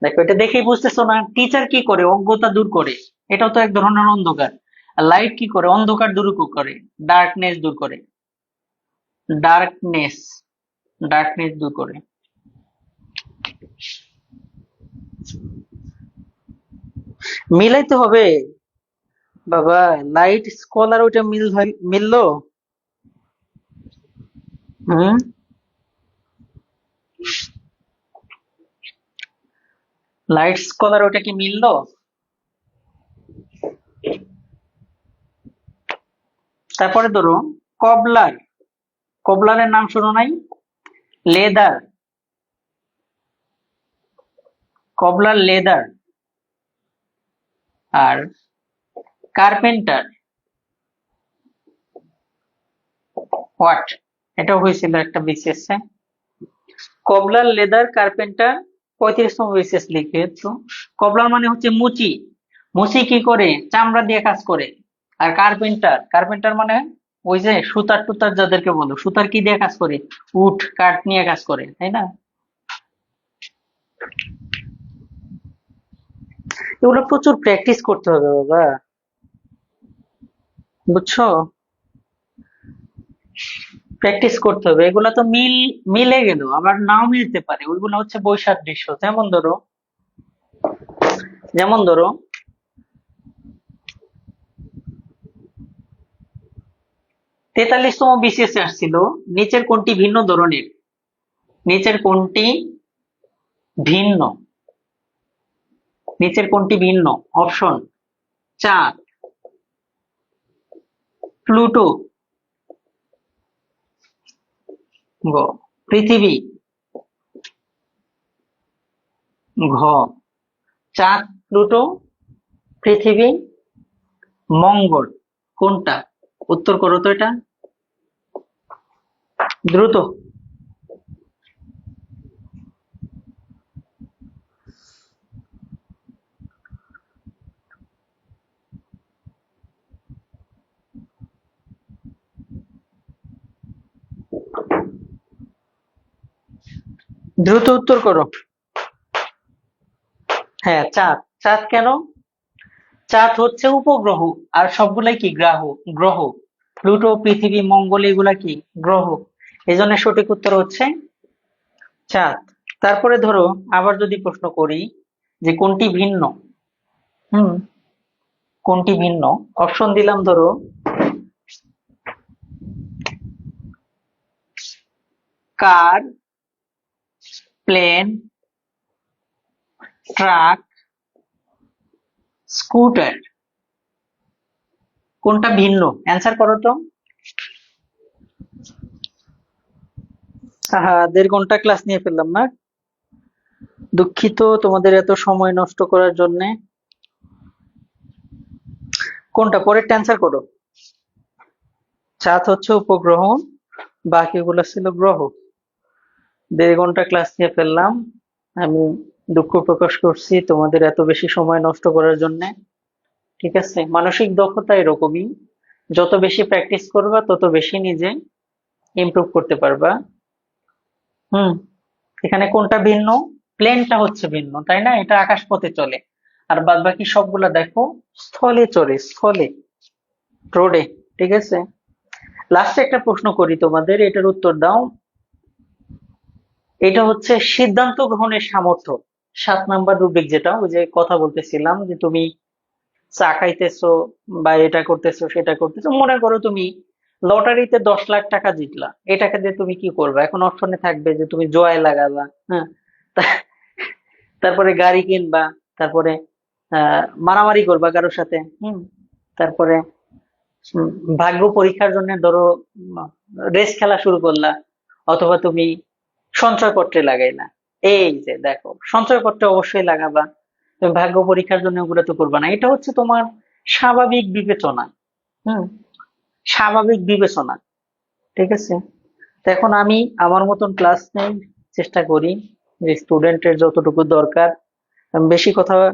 দেখো, এটা দেখেই বুঝতেছো না? টিচার কি করে? অজ্ঞতা দূর করে, এটাও তো এক ধরনের অন্ধকার। আর লাইট কি করে? অন্ধকার দূর করে, ডার্কনেস দূর করে। ডার্কনেস, ডার্কনেস দূর করে। মিলাইতে হবে বাবা। লাইট স্কলার ওইটা মিললো? হুম, লাইট স্কলার ওটা কি মিললো? তারপরে ধরো কবলার, কবলারের নাম শোনো নাই? Leather, cobbler leather. আর কার্পেন্টার হোয়াট? এটাও হয়েছিল একটা বিসিএস এ। কবলার, লেদার, কার্পেন্টার 35তম বিসিএস লিখেছো। কবলার মানে হচ্ছে মুচি। মুচি কি করে? চামড়া দিয়ে কাজ করে। আর কার্পেন্টার, কার্পেন্টার মানে ওই যে সুতার টুতার যাদেরকে বলো, সুতার কি দিয়ে কাজ করে? উড, কাঠ নিয়ে কাজ করে, তাই না? এগুলো প্রচুর প্র্যাকটিস করতে হবে বাবা, বুঝছো? প্র্যাকটিস করতে হবে। এগুলা তো মিলে গেল, আবার নাও মিলতে পারে, ওইগুলো হচ্ছে বৈসাদৃশ্য। যেমন ধরো 43তম বিসিএস এ আসছিল নিচের কোনটি ভিন্ন ধরনের? নিচের কোনটি ভিন্ন? নিচের কোনটি ভিন্ন? অপশন: চাঁদ, প্লুটো, গ পৃথিবী, ঘ চাঁদ, প্লুটো, পৃথিবী, মঙ্গল। কোনটা? উত্তর করো তো এটা দ্রুত। দ্রুত উত্তর করো। হ্যাঁ, চাঁদ। চাঁদ কেন? চাঁদ হচ্ছে উপগ্রহ, আর সবগুলাই কি? গ্রহ। প্লুটো, পৃথিবী, মঙ্গল এগুলা কি? গ্রহ। এই জন্য সঠিক উত্তর হচ্ছে চাঁদ। তারপরে ধরো আবার যদি প্রশ্ন করি যে কোনটি ভিন্ন, হুম, কোনটি ভিন্ন? অপশন দিলাম, ধরো কার, প্লেন, ট্রাক, স্কুটার। কোনটা ভিন্ন? অ্যান্সার করো তো। আহা, 1.5 ঘন্টা ক্লাস নিয়ে ফেললাম না? দুঃখিত তোমাদের এত সময় নষ্ট করার জন্য। কোনটা? পরেরটা অ্যান্সার করো। চাঁদ হচ্ছে উপগ্রহ, বাকিগুলো ছিল গ্রহ। 1.5 ঘন্টা ক্লাস নিয়ে ফেললাম। আমি দুঃখ প্রকাশ করছি তোমাদের এত বেশি সময় নষ্ট করার জন্য। ঠিক আছে, মানসিক দক্ষতা এরকমই, যত বেশি প্র্যাকটিস করবা তত বেশি নিজে ইমপ্রুভ করতে পারবা। হুম। এখানে কোনটা ভিন্ন? প্লেনটা হচ্ছে ভিন্ন, তাই না? এটা আকাশ পথে চলে, আর বাদ বাকি সবগুলা দেখো স্থলে চলে, স্থলে, রোডে। ঠিক আছে, লাস্টে একটা প্রশ্ন করি তোমাদের, এটার উত্তর দাও। এটা হচ্ছে সিদ্ধান্ত গ্রহণের সামর্থ্য। 7 নাম্বার রুব্রিক, যেটা ওই যে কথা বলতেছিলাম যে তুমি চা খাইতেছো বা এটা করতেছো সেটা করতেছো, মনে করো তুমি লটারিতে 10 লাখ টাকা জিতলা, এই টাকা দিয়ে তুমি কি করবে? এখন অপশনে থাকবে যে তুমি জোয়ায় লাগাবা, হ্যাঁ, তা- তারপরে গাড়ি কিনবা, তারপরে মারামারি করবা কারোর সাথে, তারপরে উম, ভাগ্য পরীক্ষার জন্য ধরো রেস খেলা শুরু করলা, অথবা তুমি সঞ্চয়পত্রে লাগাইলা। এই যে দেখো, সঞ্চয়পত্রে অবশ্যই লাগাবা, তুমি ভাগ্য পরীক্ষার জন্য ওগুলো তো করবা না। এটা হচ্ছে তোমার স্বাভাবিক বিবেচনা। হুম, স্বাভাবিক বিবেচনা। ঠিক আছে, তো এখন আমি আমার মতন ক্লাস নেই, চেষ্টা করি যে স্টুডেন্টের যতটুকু দরকার। আমি বেশি কথা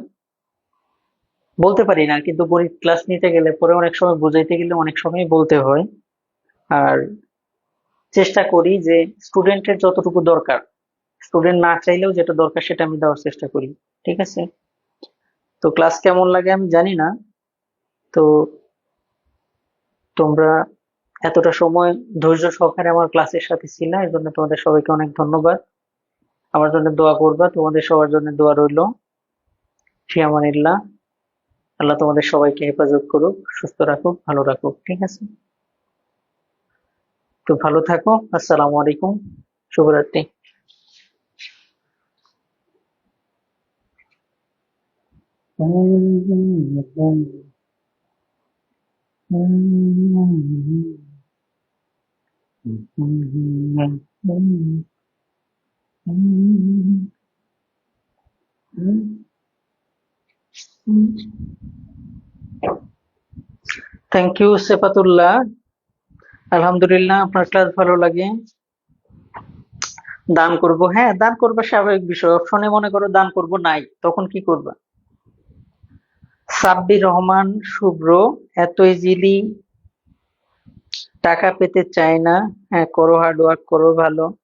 বলতে পারি না, কিন্তু গণিত ক্লাস নিতে গেলে পরে অনেক সময় বুঝাইতে গেলে অনেক সময় বলতে হয়। আর চেষ্টা করি যে স্টুডেন্টের যতটুকু দরকার, স্টুডেন্ট না চাইলেও যেটা দরকার সেটা আমি দেওয়ার চেষ্টা করি। ঠিক আছে, তো ক্লাস কেমন লাগে আমি জানি না। তো তোমরা এতটা সময় ধৈর্য সহকারে আমার ক্লাসের সাথে ছিলে, এর জন্য তোমাদের সবাইকে অনেক ধন্যবাদ। আমার জন্য দোয়া করবা, তোমাদের সবার জন্য দোয়া রইলো। ফি আমানিল্লাহ। আল্লাহ তোমাদের সবাইকে হেফাজত করুক, সুস্থ রাখুক, ভালো রাখুক। ঠিক আছে, তো ভালো থাকো। আসসালামু আলাইকুম, শুভরাত্রি। Thank you Sefatullah. আলহামদুলিল্লাহ, আপনার ক্লাস ভালো লাগে। দান করব, হ্যাঁ দান করবা, স্বাভাবিক বিষয়। অপশনে মনে করো দান করব নাই, তখন কি করবা? সাব্বির রহমান শুভ্র, এত ইজিলি টাকা পেতে চায় না। হ্যাঁ, করো, হার্ড ওয়ার্ক করো, ভালো।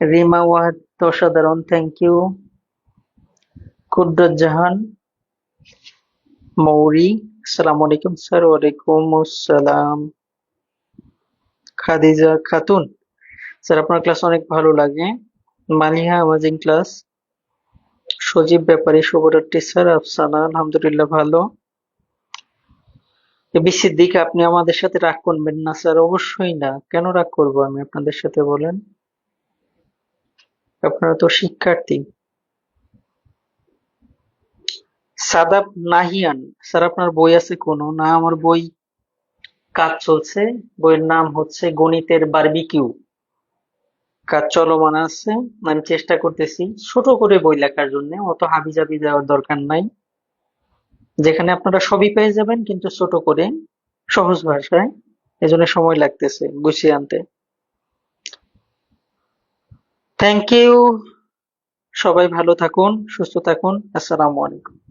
রিমা ওয়াহাদ, অসাধারণ, থ্যাংক ইউ। কুদ্দুস জাহান মৌরি, আসসালামু আলাইকুম স্যার। ওয়ালাইকুম আসসালাম। খাদিজা খাতুন, স্যার আপনার ক্লাস অনেক ভালো লাগে। Maliha, amazing class. সজীব ব্যাপারী, শুভরাত্রি স্যার। আফসানা, আলহামদুলিল্লাহ ভালো। এবি সিদ্দিক, আপনি আমাদের সাথে রাগ করবেন না স্যার? অবশ্যই না, কেন রাগ করবো আমি আপনাদের সাথে বলেন? আপনারা তো শিক্ষার্থী। সাদাব নাহিয়ান, স্যার আপনার বই আছে কোনো? না, আমার বই কাজ চলছে। বইয়ের নাম হচ্ছে গণিতের বারবিকিউ। কাজ চলমান আছে। আমি চেষ্টা করতেছি ছোট করে বই লেখার জন্য, অত হাবিজাবি দেওয়ার দরকার নাই, যেখানে আপনারা সবই পেয়ে যাবেন কিন্তু ছোট করে, সহজ ভাষায়। এজন্য সময় লাগতেছে গুছিয়ে আনতে। Thank you. সবাই ভালো থাকুন, সুস্থ থাকুন। আসসালামু আলাইকুম।